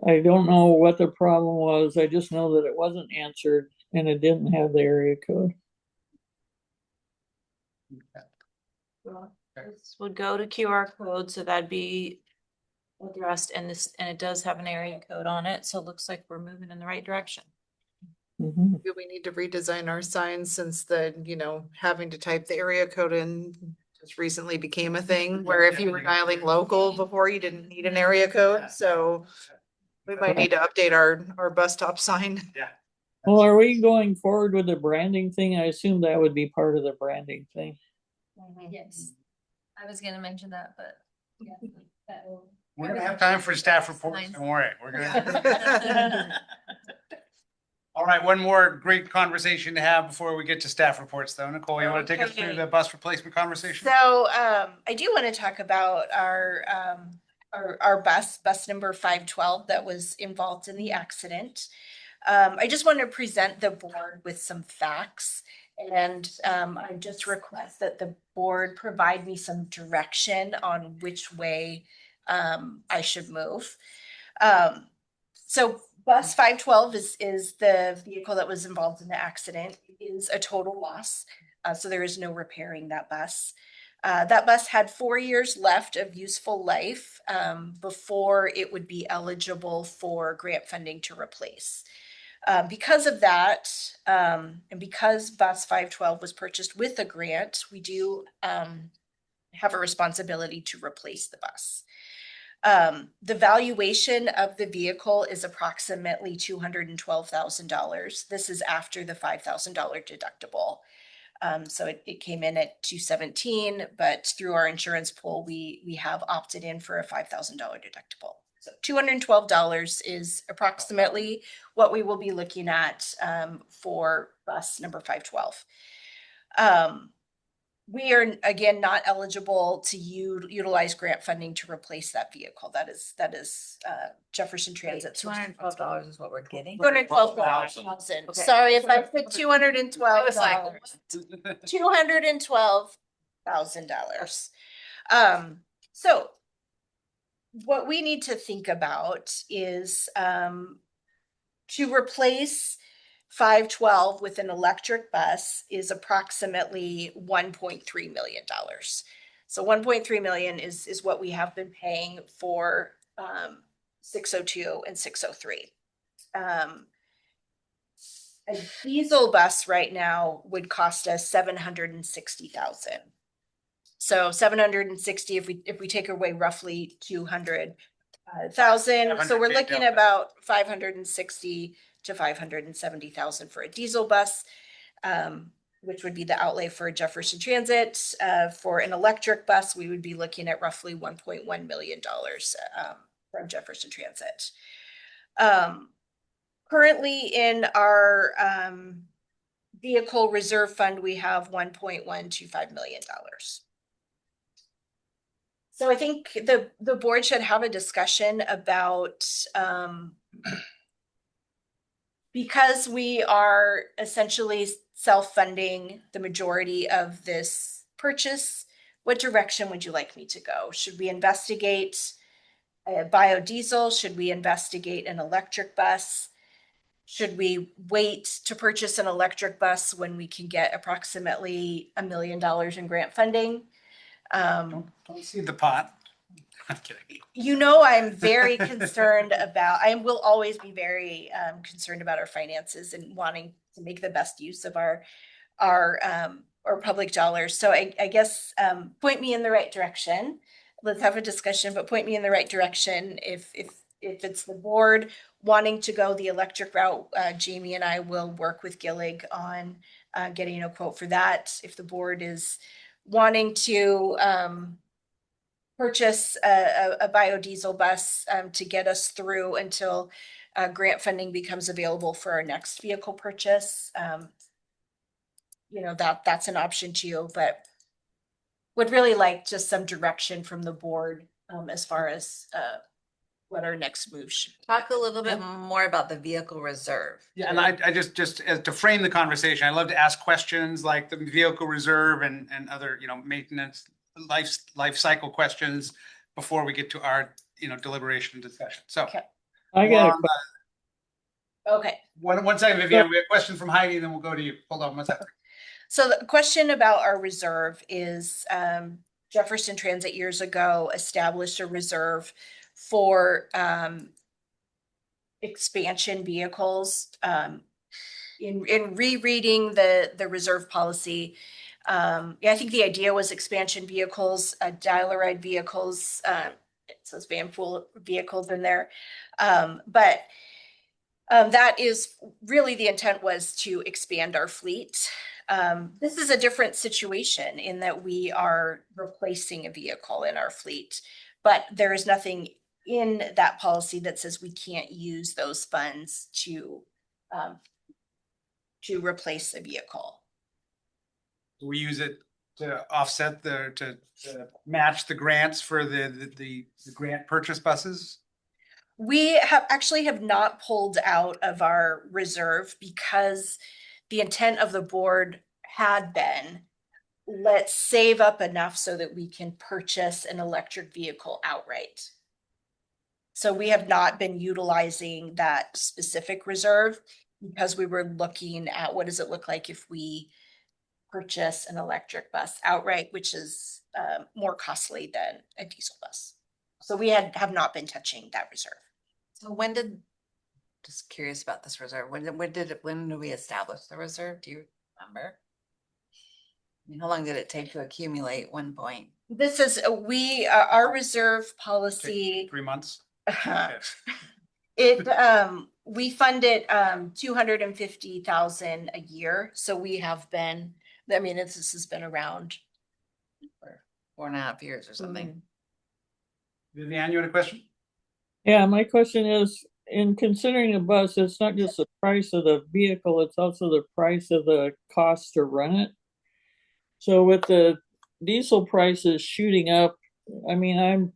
I don't know what the problem was. I just know that it wasn't answered and it didn't have the area code. This would go to QR code, so that'd be addressed and it does have an area code on it. So it looks like we're moving in the right direction. Do we need to redesign our signs since you know, having to type the area code in just recently became a thing where if you were dialing local before, you didn't need an area code, so we might need to update our bus stop sign. Yeah. Well, are we going forward with the branding thing? I assume that would be part of the branding thing. Yes. I was gonna mention that, but. Yeah, that will- We're gonna have time for staff reports, don't worry. We're gonna. All right, one more great conversation to have before we get to staff reports though. Nicole, you want to take us through the bus replacement conversation? So I do want to talk about our bus number 512 that was involved in the accident. I just want to present the board with some facts. And I just request that the board provide me some direction on which way I should move. So bus 512 is the vehicle that was involved in the accident. It is a total loss. So there is no repairing that bus. That bus had 4 years left of useful life before it would be eligible for grant funding to replace. Because of that, and because bus 512 was purchased with a grant, we do have a responsibility to replace the bus. The valuation of the vehicle is approximately $212,000. This is after the $5,000 deductible. So it came in at 217, but through our insurance pool, we have opted in for a $5,000 deductible. So $212 is approximately what we will be looking at for bus number 512. We are, again, not eligible to utilize grant funding to replace that vehicle. That is Jefferson Transit. $212 is what we're getting? $212,000. Okay. Sorry if I put $212. I was like, $212,000. So what we need to think about is to replace 512 with an electric bus is approximately $1.3 million. So 1.3 million is what we have been paying for 602 and 603. A diesel bus right now would cost us 760,000. So 760 if we take away roughly 200,000. So we're looking at about 560 to 570,000 for a diesel bus, which would be the outlay for Jefferson Transit. For an electric bus, we would be looking at roughly $1.1 million from Jefferson Transit. Currently in our vehicle reserve fund, we have $1.125 million. So I think the board should have a discussion about because we are essentially self-funding the majority of this purchase, what direction would you like me to go? Should we investigate a biodiesel? Should we investigate an electric bus? Should we wait to purchase an electric bus when we can get approximately $1 million in grant funding? Don't see the pot. I'm kidding. You know, I'm very concerned about, I will always be very concerned about our finances and wanting to make the best use of our public dollars. So I guess point me in the right direction. Let's have a discussion, but point me in the right direction. If it's the board wanting to go the electric route, Jamie and I will work with Gillig on getting a quote for that. If the board is wanting to purchase a biodiesel bus to get us through until grant funding becomes available for our next vehicle purchase. You know, that's an option too, but would really like just some direction from the board as far as what our next move should be. Talk a little bit more about the vehicle reserve. Yeah, and I just to frame the conversation, I love to ask questions like the vehicle reserve and other, you know, maintenance, life cycle questions before we get to our, you know, deliberation and discussion. So okay. I got Okay. One second, Vivian. We have a question from Heidi, then we'll go to you. Hold on one second. So the question about our reserve is Jefferson Transit years ago established a reserve for expansion vehicles. In rereading the reserve policy, I think the idea was expansion vehicles, dial-a-ride vehicles, it says van pool vehicles in there. But that is really the intent was to expand our fleet. This is a different situation in that we are replacing a vehicle in our fleet, but there is nothing in that policy that says we can't use those funds to replace a vehicle. We use it to offset to match the grants for the grant purchase buses. We have not pulled out of our reserve because the intent of the board had been, let's save up enough so that we can purchase an electric vehicle outright. So we have not been utilizing that specific reserve because we were looking at what does it look like if we purchase an electric bus outright, which is more costly than a diesel bus. So we have not been touching that reserve. So just curious about this reserve, when did we establish the reserve? Do you remember? I mean, how long did it take to accumulate 1 point? This is, our reserve policy. 3 months. We fund it, 250,000 a year, so we have been, I mean, this has been around. For 4.5 years or something. Vivian, you had a question? Yeah, my question is, in considering a bus, it's not just the price of the vehicle, it's also the price of the cost to run it. So with the diesel prices shooting up, I mean, I'm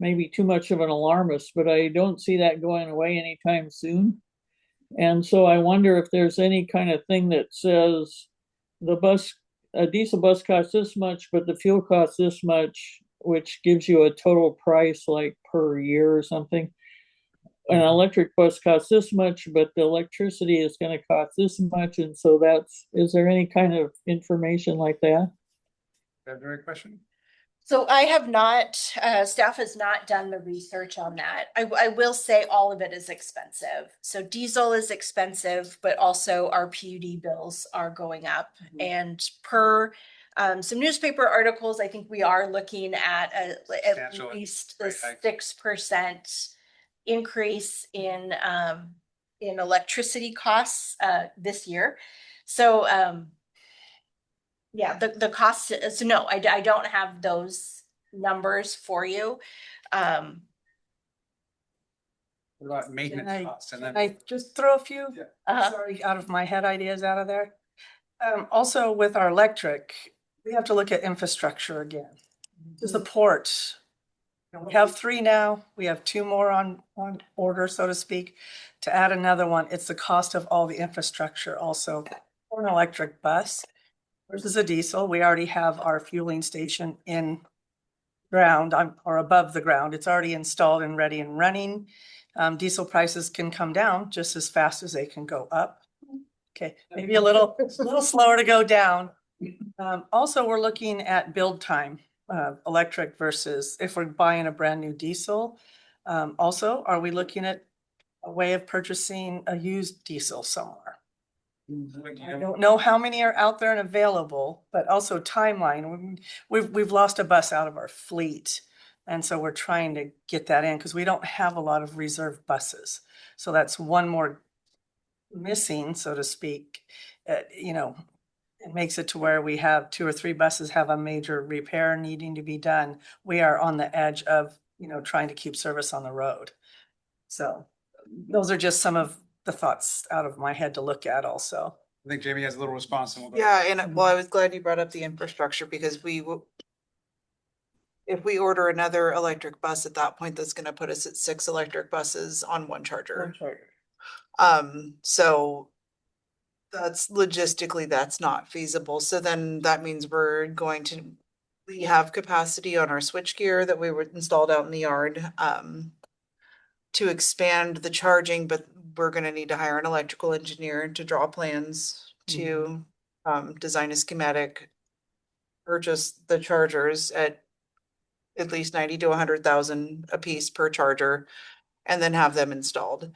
maybe too much of an alarmist, but I don't see that going away anytime soon. And so I wonder if there's any kind of thing that says a diesel bus costs this much, but the fuel costs this much, which gives you a total price like per year or something. An electric bus costs this much, but the electricity is going to cost this much. And so is there any kind of information like that? That's a great question. So I have not, staff has not done the research on that. I will say all of it is expensive. So diesel is expensive, but also our PUD bills are going up. And per some newspaper articles, I think we are looking at at least a 6% increase in electricity costs this year. So yeah, the cost, so no, I don't have those numbers for you. What about maintenance costs? And then I just throw a few, Uh-huh. sorry, out of my head ideas out of there. Also with our electric, we have to look at infrastructure again to support. We have 3 now, we have 2 more on order, so to speak. To add another one, it's the cost of all the infrastructure also. For an electric bus versus a diesel, we already have our fueling station in ground or above the ground. It's already installed and ready and running. Diesel prices can come down just as fast as they can go up. Okay, maybe a little slower to go down. Also, we're looking at build time, electric versus if we're buying a brand new diesel. Also, are we looking at a way of purchasing a used diesel somewhere? I don't know how many are out there and available, but also timeline. We've lost a bus out of our fleet. And so we're trying to get that in because we don't have a lot of reserve buses. So that's one more missing, so to speak. It makes it to where we have 2 or 3 buses have a major repair needing to be done. We are on the edge of, trying to keep service on the road. So those are just some of the thoughts out of my head to look at also. I think Jamie has a little response. Yeah, and well, I was glad you brought up the infrastructure because if we order another electric bus at that point, that's gonna put us at 6 electric buses on 1 charger. So that's logistically, that's not feasible. So then that means we have capacity on our switchgear that we were installed out in the yard, to expand the charging, but we're gonna need to hire an electrical engineer to draw plans to design a schematic, purchase the chargers at least 90 to 100,000 a piece per charger, and then have them installed.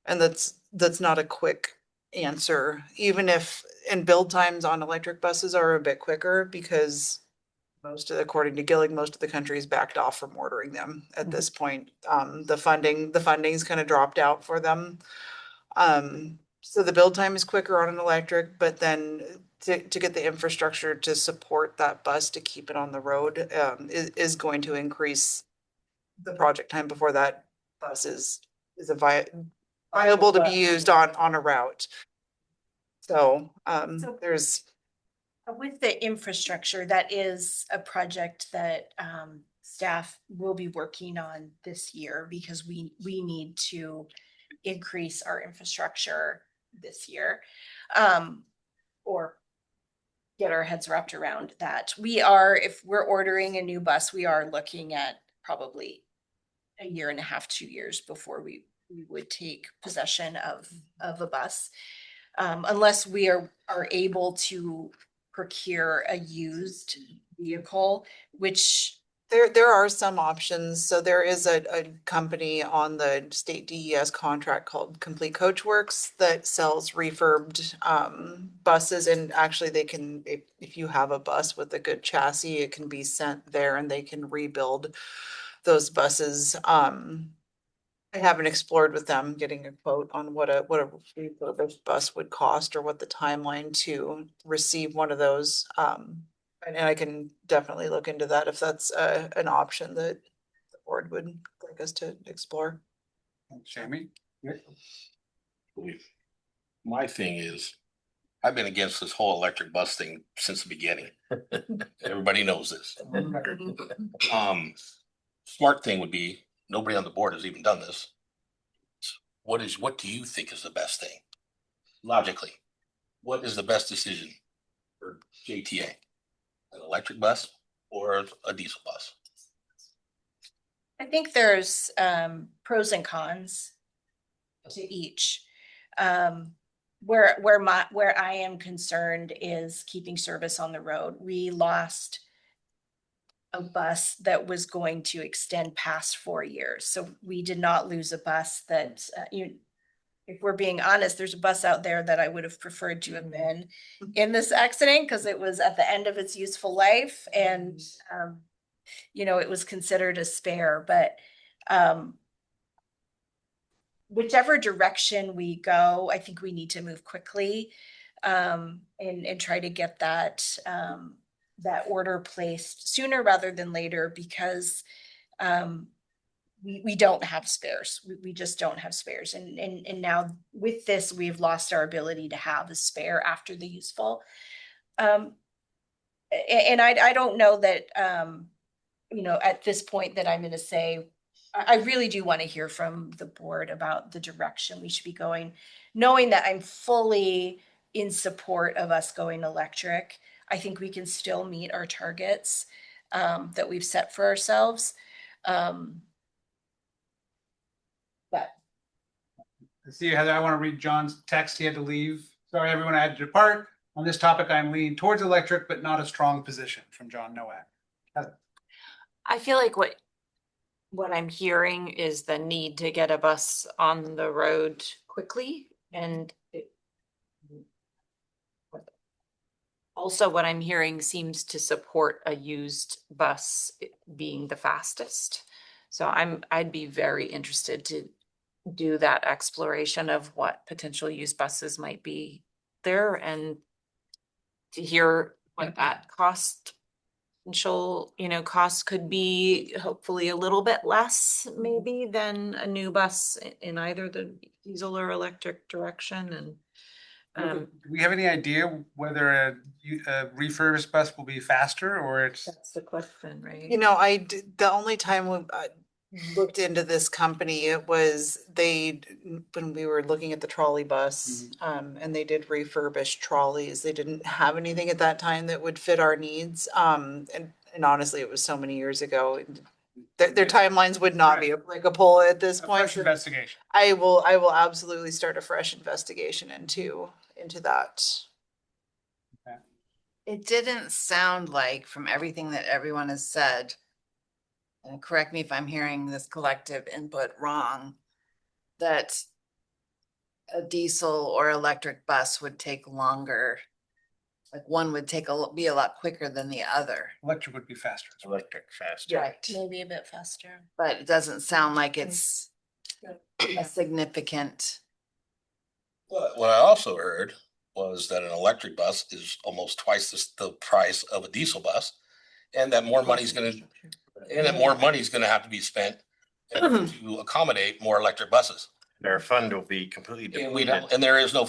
And that's not a quick answer, even if, and build times on electric buses are a bit quicker because according to Gillig, most of the country is backed off from ordering them at this point. The funding's kind of dropped out for them. So the build time is quicker on an electric, but then to get the infrastructure to support that bus to keep it on the road is going to increase the project time before that bus is viable to be used on a route. So there's. With the infrastructure, that is a project that staff will be working on this year because we need to increase our infrastructure this year, or get our heads wrapped around that. If we're ordering a new bus, we are looking at probably 1.5 years, 2 years before we would take possession of a bus, unless we are able to procure a used vehicle, which There are some options. So there is a company on the state DES contract called Complete Coach Works that sells refurbed buses. And actually they can, if you have a bus with a good chassis, it can be sent there and they can rebuild those buses. I haven't explored with them getting a quote on what a refurbished bus would cost or what the timeline to receive one of those. And I can definitely look into that if that's an option that the board would like us to explore. Jamie? My thing is, I've been against this whole electric bus thing since the beginning. Everybody knows this. Smart thing would be, nobody on the board has even done this. What do you think is the best thing? Logically, what is the best decision for JTA? An electric bus or a diesel bus? I think there's pros and cons to each. Where I am concerned is keeping service on the road. We lost a bus that was going to extend past 4 years. So we did not lose a bus that if we're being honest, there's a bus out there that I would have preferred to have been in this accident because it was at the end of its useful life and it was considered a spare. But whichever direction we go, I think we need to move quickly and try to get that order placed sooner rather than later because we don't have spares. We just don't have spares. And now with this, we've lost our ability to have a spare after the useful. And I don't know that, at this point that I'm going to say, I really do want to hear from the board about the direction we should be going, knowing that I'm fully in support of us going electric. I think we can still meet our targets that we've set for ourselves. But See, Heather, I want to read John's text. He had to leave. Sorry, everyone, I had to depart. On this topic, I'm leaning towards electric, but not a strong position, from John Nowak. Heather. I feel like what I'm hearing is the need to get a bus on the road quickly and also what I'm hearing seems to support a used bus being the fastest. So I'd be very interested to do that exploration of what potential used buses might be there and to hear what that cost could be, hopefully a little bit less maybe than a new bus in either the diesel or electric direction. And do we have any idea whether a refurbished bus will be faster or it's? That's the question, right? The only time I looked into this company, it was when we were looking at the trolley bus, and they did refurbish trolleys. They didn't have anything at that time that would fit our needs. And honestly, it was so many years ago. Their timelines would not be applicable at this point. Fresh investigation. I will absolutely start a fresh investigation into that. It didn't sound like, from everything that everyone has said, and correct me if I'm hearing this collective input wrong, that a diesel or electric bus would take longer. Like one would be a lot quicker than the other. Electric would be faster. Electric faster. Right. Maybe a bit faster. But it doesn't sound like it's a significant. What I also heard was that an electric bus is almost twice the price of a diesel bus, and that more money is going to have to be spent to accommodate more electric buses. Their fund will be completely And depleted. and there is no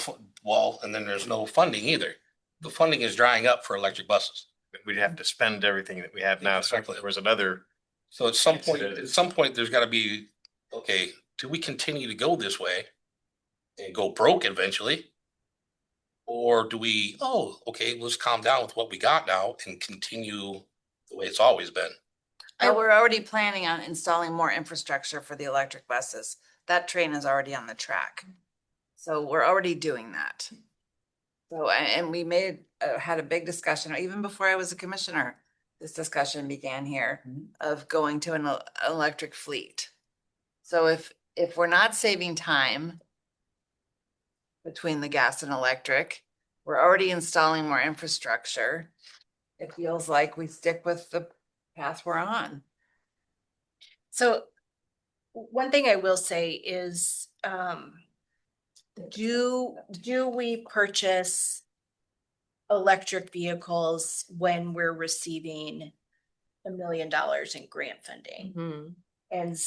and then there's no funding either. The funding is drying up for electric buses. We'd have to spend everything that we have now. So if there was another. So at some point, there's got to be, okay, do we continue to go this way and go broke eventually? Or do we, okay, let's calm down with what we got now and continue the way it's always been? We're already planning on installing more infrastructure for the electric buses. That train is already on the track. So we're already doing that. So, and we had a big discussion, even before I was a commissioner, this discussion began here of going to an electric fleet. So if we're not saving time between the gas and electric, we're already installing more infrastructure. It feels like we stick with the path we're on. So one thing I will say is, do we purchase electric vehicles when we're receiving $1 million in grant funding? And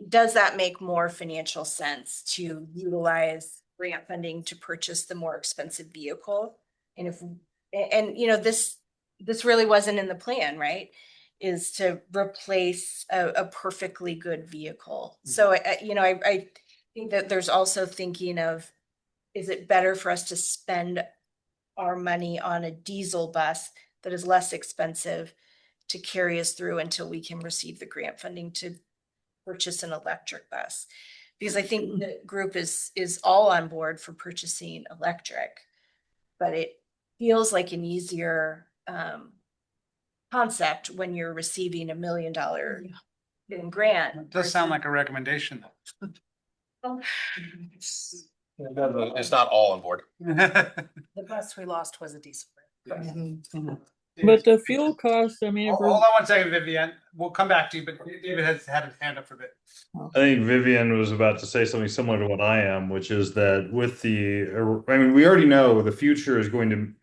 does that make more financial sense to utilize grant funding to purchase the more expensive vehicle? And you know, this really wasn't in the plan, right? Is to replace a perfectly good vehicle. So I think that there's also thinking of, is it better for us to spend our money on a diesel bus that is less expensive to carry us through until we can receive the grant funding to purchase an electric bus? Because I think the group is all on board for purchasing electric, but it feels like an easier concept when you're receiving $1 million in grant. It does sound like a recommendation. It's not all on board. The bus we lost was a diesel. But the fuel cost, I mean, if Hold we're- on one second, Vivian. We'll come back to you, but David has had his hand up for a bit. I think Vivian was about to say something similar to what I am, which is that with I mean, we already know the future is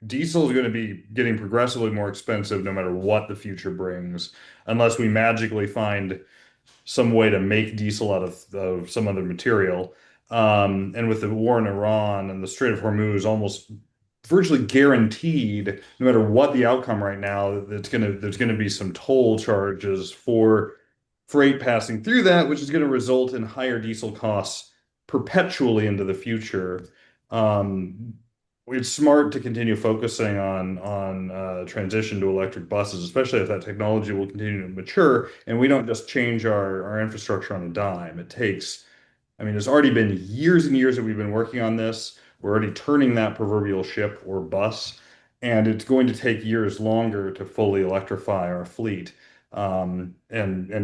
diesel is going to be getting progressively more expensive no matter what the future brings, unless we magically find some way to make diesel out of some other material. And with the war in Iran and the Strait of Hormuz almost virtually guaranteed, no matter what the outcome right now, there's going to be some toll charges for freight passing through that, which is going to result in higher diesel costs perpetually into the future. It's smart to continue focusing on transition to electric buses, especially if that technology will continue to mature and we don't just change our infrastructure on a dime. I mean, it's already been years and years that we've been working on this. We're already turning that proverbial ship or bus, and it's going to take years longer to fully electrify our fleet. And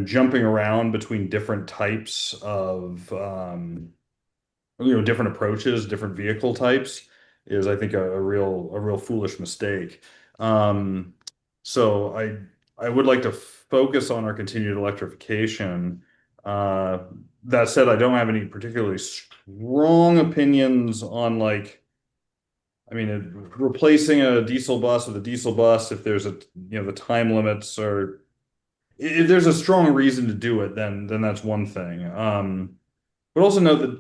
jumping around between different types of different approaches, different vehicle types is, I think, a real foolish mistake. So I would like to focus on our continued electrification. That said, I don't have any particularly strong opinions on replacing a diesel bus with a diesel bus if there's the time limits, or if there's a strong reason to do it, then that's one thing. But also note that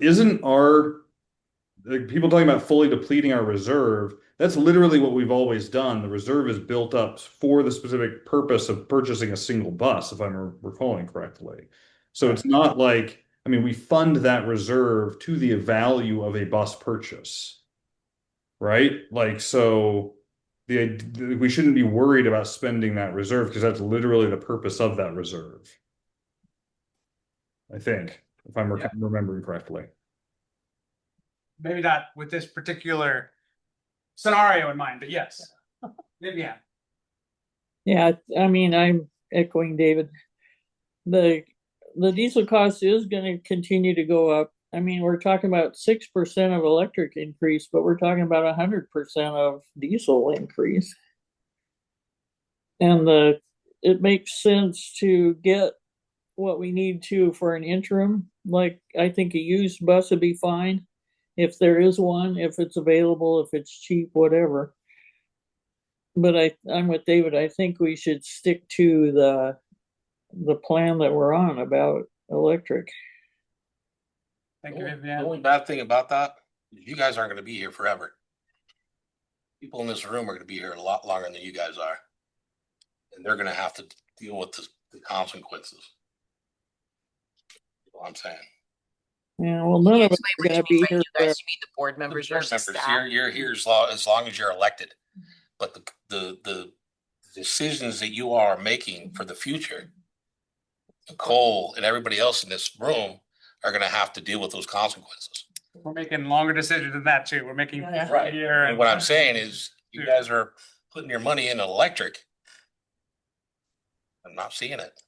people talking about fully depleting our reserve, that's literally what we've always done. The reserve is built up for the specific purpose of purchasing a single bus, if I'm recalling correctly. So it's not like, we fund that reserve to the value of a bus purchase, right? So we shouldn't be worried about spending that reserve because that's literally the purpose of that reserve. I think, if I'm remembering correctly. Maybe not with this particular scenario in mind, but yes. Vivian. Yeah, I'm echoing David. The diesel cost is going to continue to go up. We're talking about 6% of electric increase, but we're talking about 100% of diesel increase. And it makes sense to get what we need to for an interim. Like, I think a used bus would be fine if there is one, if it's available, if it's cheap, whatever. But I'm with David. I think we should stick to the plan that we're on about electric. Thank you, The Vivian. only bad thing about that, you guys aren't going to be here forever. People in this room are going to be here a lot longer than you guys are. And they're going to have to deal with the consequences. That's what I'm saying. Yeah, well, none of us are going to be here. You guys, you mean the board members Board versus members, staff? you're here as long as you're elected. But the decisions that you are making for the future, Nicole and everybody else in this room are going to have to deal with those consequences. We're making longer decisions than that too. We're making Right. here. And what I'm saying is, you guys are putting your money in electric. I'm not seeing it.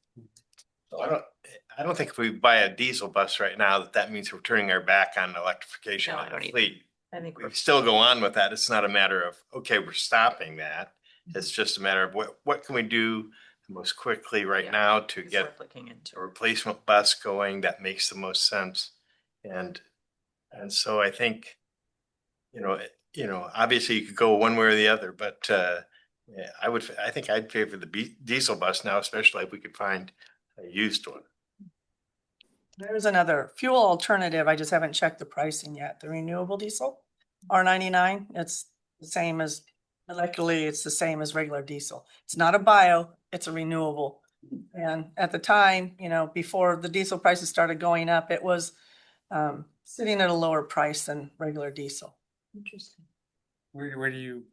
So I don't think if we buy a diesel bus right now, that means we're turning our back on electrification No, I of don't the either. fleet. I think We still go on with that. It's not a matter of, okay, we're stopping that. It's just a matter of what can we do most quickly right now to it's get worth looking into. a replacement bus going that makes the most sense. And so I think, obviously you could go one way or the other, but yeah, I think I'd favor the diesel bus now, especially if we could find a used one. There's another fuel alternative. I just haven't checked the pricing yet. The renewable diesel, R99, it's the same as molecularly, it's the same as regular diesel. It's not a bio, it's a renewable. And at the time, before the diesel prices started going up, it was sitting at a lower price than regular diesel. Interesting. Where do you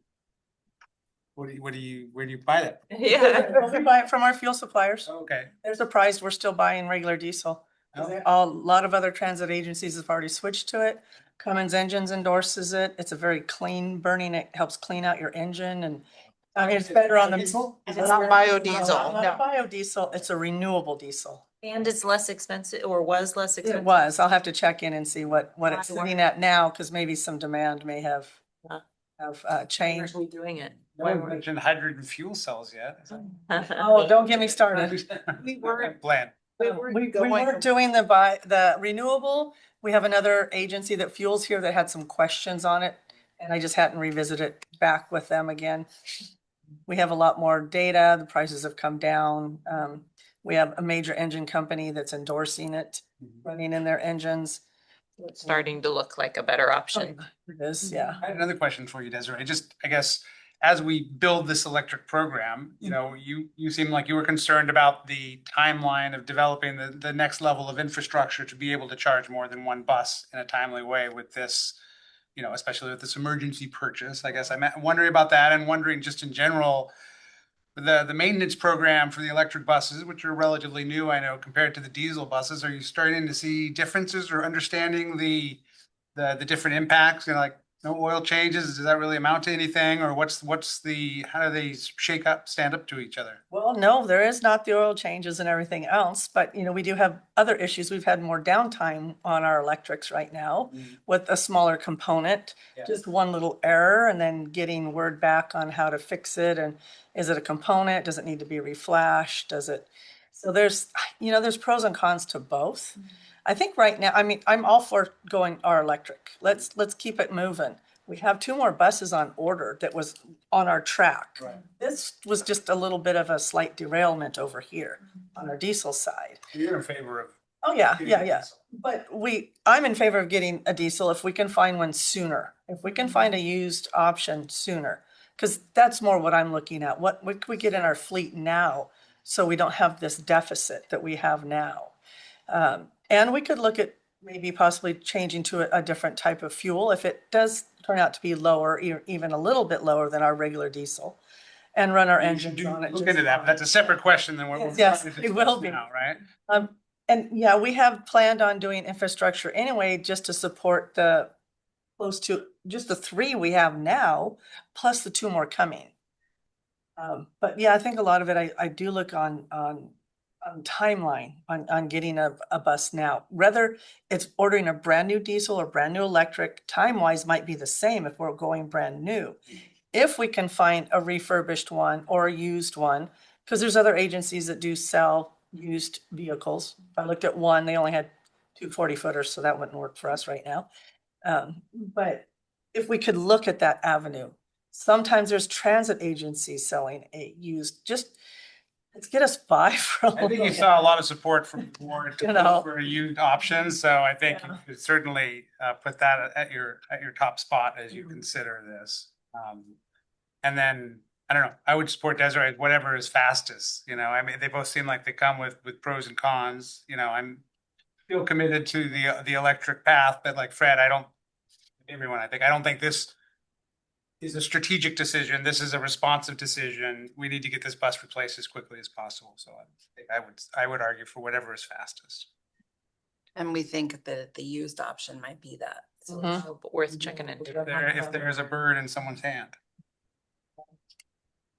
buy that? Yeah. We buy it from our fuel suppliers. Okay. They're surprised we're still buying regular diesel. A lot of other transit agencies have already switched to it. Cummins Engines endorses it. It's a very clean burning. It helps clean out your engine and I mean, it's better on the. It's not biodiesel, Not no. biodiesel, it's a renewable diesel. And it's less expensive or was less It expensive. was. I'll have to check in and see what it's Why sitting weren't- at now, because maybe some demand may have Huh. have changed. Why aren't we doing it? No one mentioned hydrogen fuel cells yet. Oh, don't get me started. We were planned. We weren't doing the renewable. We have another agency that fuels here that had some questions on it. And I just hadn't revisited back with them again. We have a lot more data. The prices have come down. We have a major engine company that's endorsing it, running in their engines. It's starting to look like a better option. It is, yeah. I had another question for you, Desiree. Just, I guess, as we build this electric program, you seem like you were concerned about the timeline of developing the next level of infrastructure to be able to charge more than one bus in a timely way with this, especially with this emergency purchase. I guess I'm wondering about that and wondering just in general, the maintenance program for the electric buses, which are relatively new, I know, compared to the diesel buses. Are you starting to see differences or understanding the different impacts? Like no oil changes, does that really amount to anything? Or how do they stand up to each other? Well, no, there is not the oil changes and everything else, but we do have other issues. We've had more downtime on our electrics right now with a smaller component, just one little error and then getting word back on how to fix it. And is it a component? Does it need to be reflashed? So there's pros and cons to both. I think right now, I'm all for going our electric. Let's keep it moving. We have 2 more buses on order that was on our track. Right. This was just a little bit of a slight derailment over here on our diesel side. You're in favor of. Oh, yeah. But I'm in favor of getting a diesel if we can find one sooner. If we can find a used option sooner, because that's more what I'm looking at. What can we get in our fleet now so we don't have this deficit that we have now? And we could look at maybe possibly changing to a different type of fuel if it does turn out to be lower, even a little bit lower than our regular diesel, and run our engines on it. Look into that, but that's a separate question than what we're. Yes, trying to it will discuss be. now, right? And yeah, we have planned on doing infrastructure anyway, just to support the close to just the 3 we have now, plus the 2 more coming. But yeah, I think a lot of it, I do look on timeline on getting a bus now. Whether it's ordering a brand new diesel or brand new electric, time-wise might be the same if we're going brand new. If we can find a refurbished one or a used one, because there's other agencies that do sell used vehicles. I looked at one, they only had 2 40-footers, so that wouldn't work for us right now. But if we could look at that avenue, sometimes there's transit agencies selling a used, just let's get us by for a I think little you bit. saw a lot of support from the board to You know. for used options, so I think you could certainly put that at your top spot as you consider this. And then, I don't know, I would support Desiree, whatever is fastest, they both seem like they come with pros and cons, I'm still committed to the electric path, but like Fred, I don't think this is a strategic decision. This is a responsive decision. We need to get this bus replaced as quickly as possible. So I would argue for whatever is fastest. And we think that the used option might be that. But worth checking into. If there is a bird in someone's hand.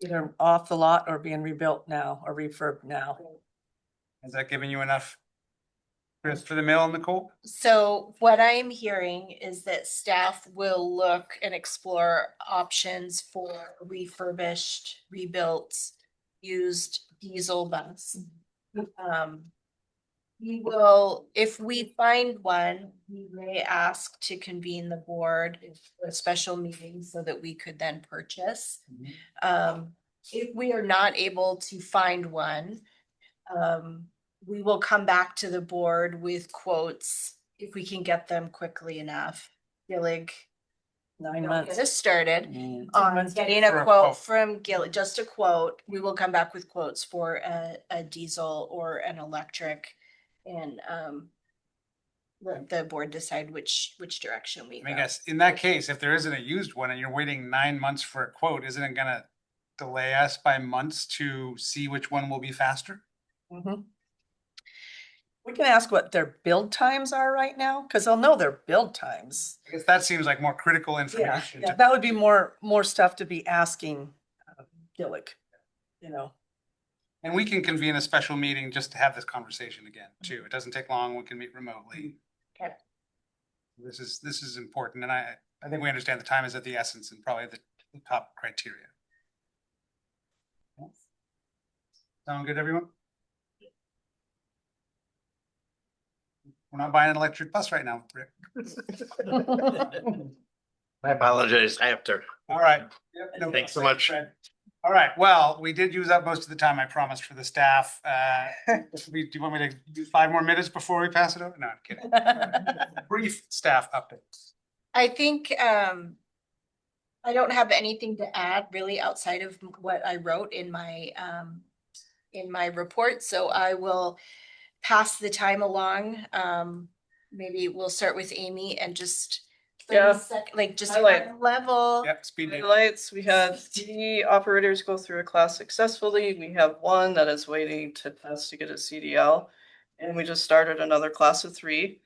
either off the lot or being rebuilt now or refurbed now. Has that given you enough, Chris, for the mill, Nicole? So what I am hearing is that staff will look and explore options for refurbished, rebuilt, used diesel bus. We will, if we find one, we may ask to convene the board for a special meeting so that we could then purchase. If we are not able to find one, we will come back to the board with quotes if we can get them quickly enough. Gillig. 9 months. Get us started Mm. on getting For a a quote quote. from Gillig, just a quote. We will come back with quotes for a diesel or an electric. And let the board decide which direction we I mean, go. I guess in that case, if there isn't a used one and you're waiting 9 months for a quote, isn't it gonna delay us by months to see which one will be faster? Mhm. We can ask what their build times are right now, because they'll know their build times. I guess that seems like more critical Yeah, information. yeah, that would be more stuff to be asking Gillig, you know. And we can convene a special meeting just to have this conversation again, too. It doesn't take long. We can meet remotely. Okay. This is important, and I think we understand the time is of the essence and probably the top criteria. Sound good, everyone? We're not buying an electric bus right now, Rick. I apologize, I have to. All right. Yep, no Thanks so problem. much. All right, well, we did use up most of the time I promised for the staff. Do you want me to do 5 more minutes before we pass it over? No, I'm kidding. Brief staff updates. I think I don't have anything to add really outside of what I wrote in my report, so I will pass the time along. Maybe we'll start with Amy and just Yeah. like just Highlight. high level. Yep, speed date. Highlights, we had 3 operators go through a class successfully. We have 1 that is waiting to test to get a CDL. And we just started another class of 3.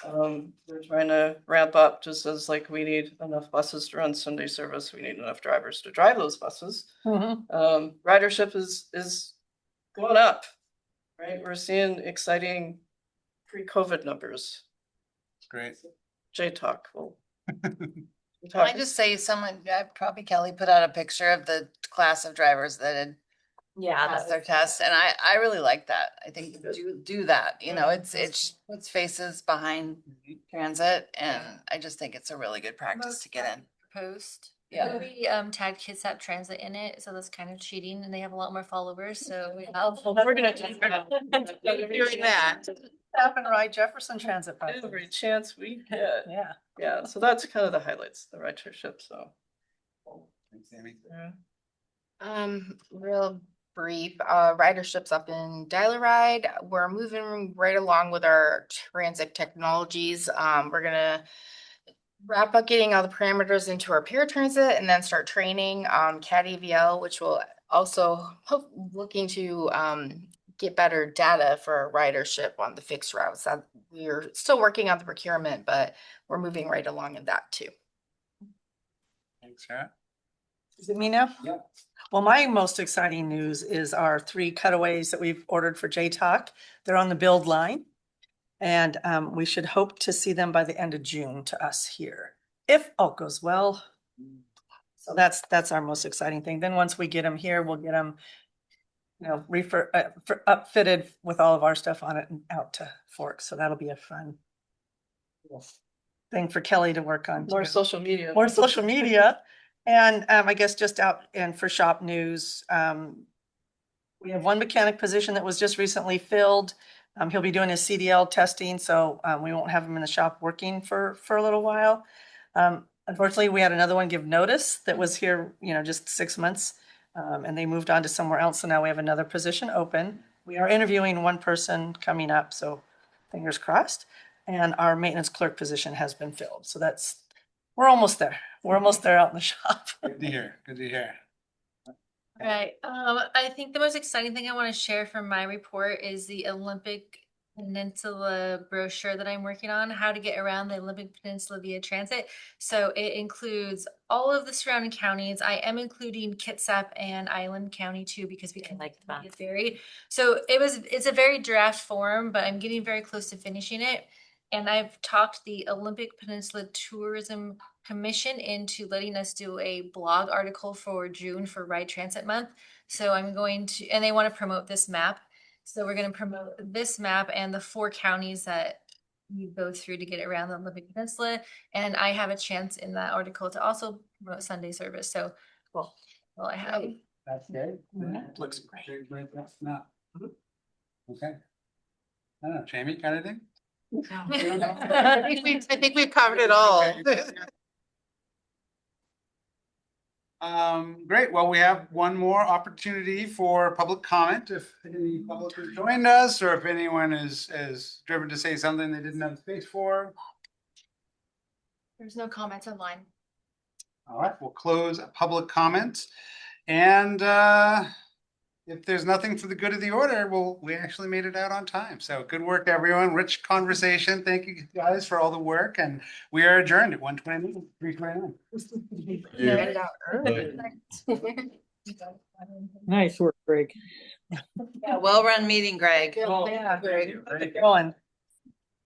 We're trying to ramp up just as like we need enough buses to run Sunday service. We need enough drivers to drive those buses. Ridership is going up, right? We're seeing exciting pre-COVID numbers. Great. J-Talk will. Can I just say someone, probably Kelly put out a picture of the class of drivers that had passed their test, and I really like that. I think do that, you know, it's puts faces behind transit, and I just think it's a really good practice to get in. Post. Yeah. We tagged Kitsap Transit in it, so that's kind of cheating, and they have a lot more followers, so we have. We're gonna do that. Doing that. Stop and ride Jefferson Transit buses. Every chance we get. Yeah. Yeah, so that's kind of the highlights, the ridership, so. Thanks, Amy. Yeah. Real brief, ridership's up in Dial-A-Ride. We're moving right along with our transit technologies. We're gonna wrap up getting all the parameters into our paratransit and then start training on CAT AVL, which will also looking to get better data for our ridership on the fixed routes. We're still working on the procurement, but we're moving right along in that too. Thanks, Sarah. Is it me now? Yep. Well, my most exciting news is our 3 cutaways that we've ordered for J-Talk. They're on the build line. And we should hope to see them by the end of June to us here, if all goes well. So that's our most exciting thing. Then once we get them here, we'll get them, you know, upfitted with all of our stuff on it and out to Fork. So that'll be a fun thing for Kelly to work on. More too. social media. More social media. And I guess just out and for shop news, we have 1 mechanic position that was just recently filled. He'll be doing his CDL testing, so we won't have him in the shop working for a little while. Unfortunately, we had another one give notice that was here, you know, just 6 months, and they moved on to somewhere else. So now we have another position open. We are interviewing 1 person coming up, so fingers crossed. And our maintenance clerk position has been filled. So we're almost there. We're almost there out in the shop. Good to hear. Good to hear. Right. I think the most exciting thing I want to share from my report is the Olympic Peninsula brochure that I'm working on, how to get around the Olympic Peninsula via transit. So it includes all of the surrounding counties. I am including Kitsap and Island County too, because we can like that. get ferry. So it's a very draft form, but I'm getting very close to finishing it. And I've talked the Olympic Peninsula Tourism Commission into letting us do a blog article for June for Ride Transit Month. So I'm going to, and they want to promote this map. So we're going to promote this map and the 4 counties that you go through to get around the Olympic Peninsula. And I have a chance in that article to also promote Sunday service. So, well, I have. That's good. Looks great. That's not. Okay. I don't know, Jamie, got anything? I think we've covered it all. Great. Well, we have one more opportunity for public comment. If any public has joined us, or if anyone is driven to say something they didn't have space for. There's no comments online. All right, we'll close public comment. And if there's nothing for the good of the order, we actually made it out on time. So good work, everyone. Rich conversation. Thank you guys for all the work. And we are adjourned at 1:29, 3:29. Nice work, Greg. Yeah, well-run meeting, Greg. Yeah, Greg. Going.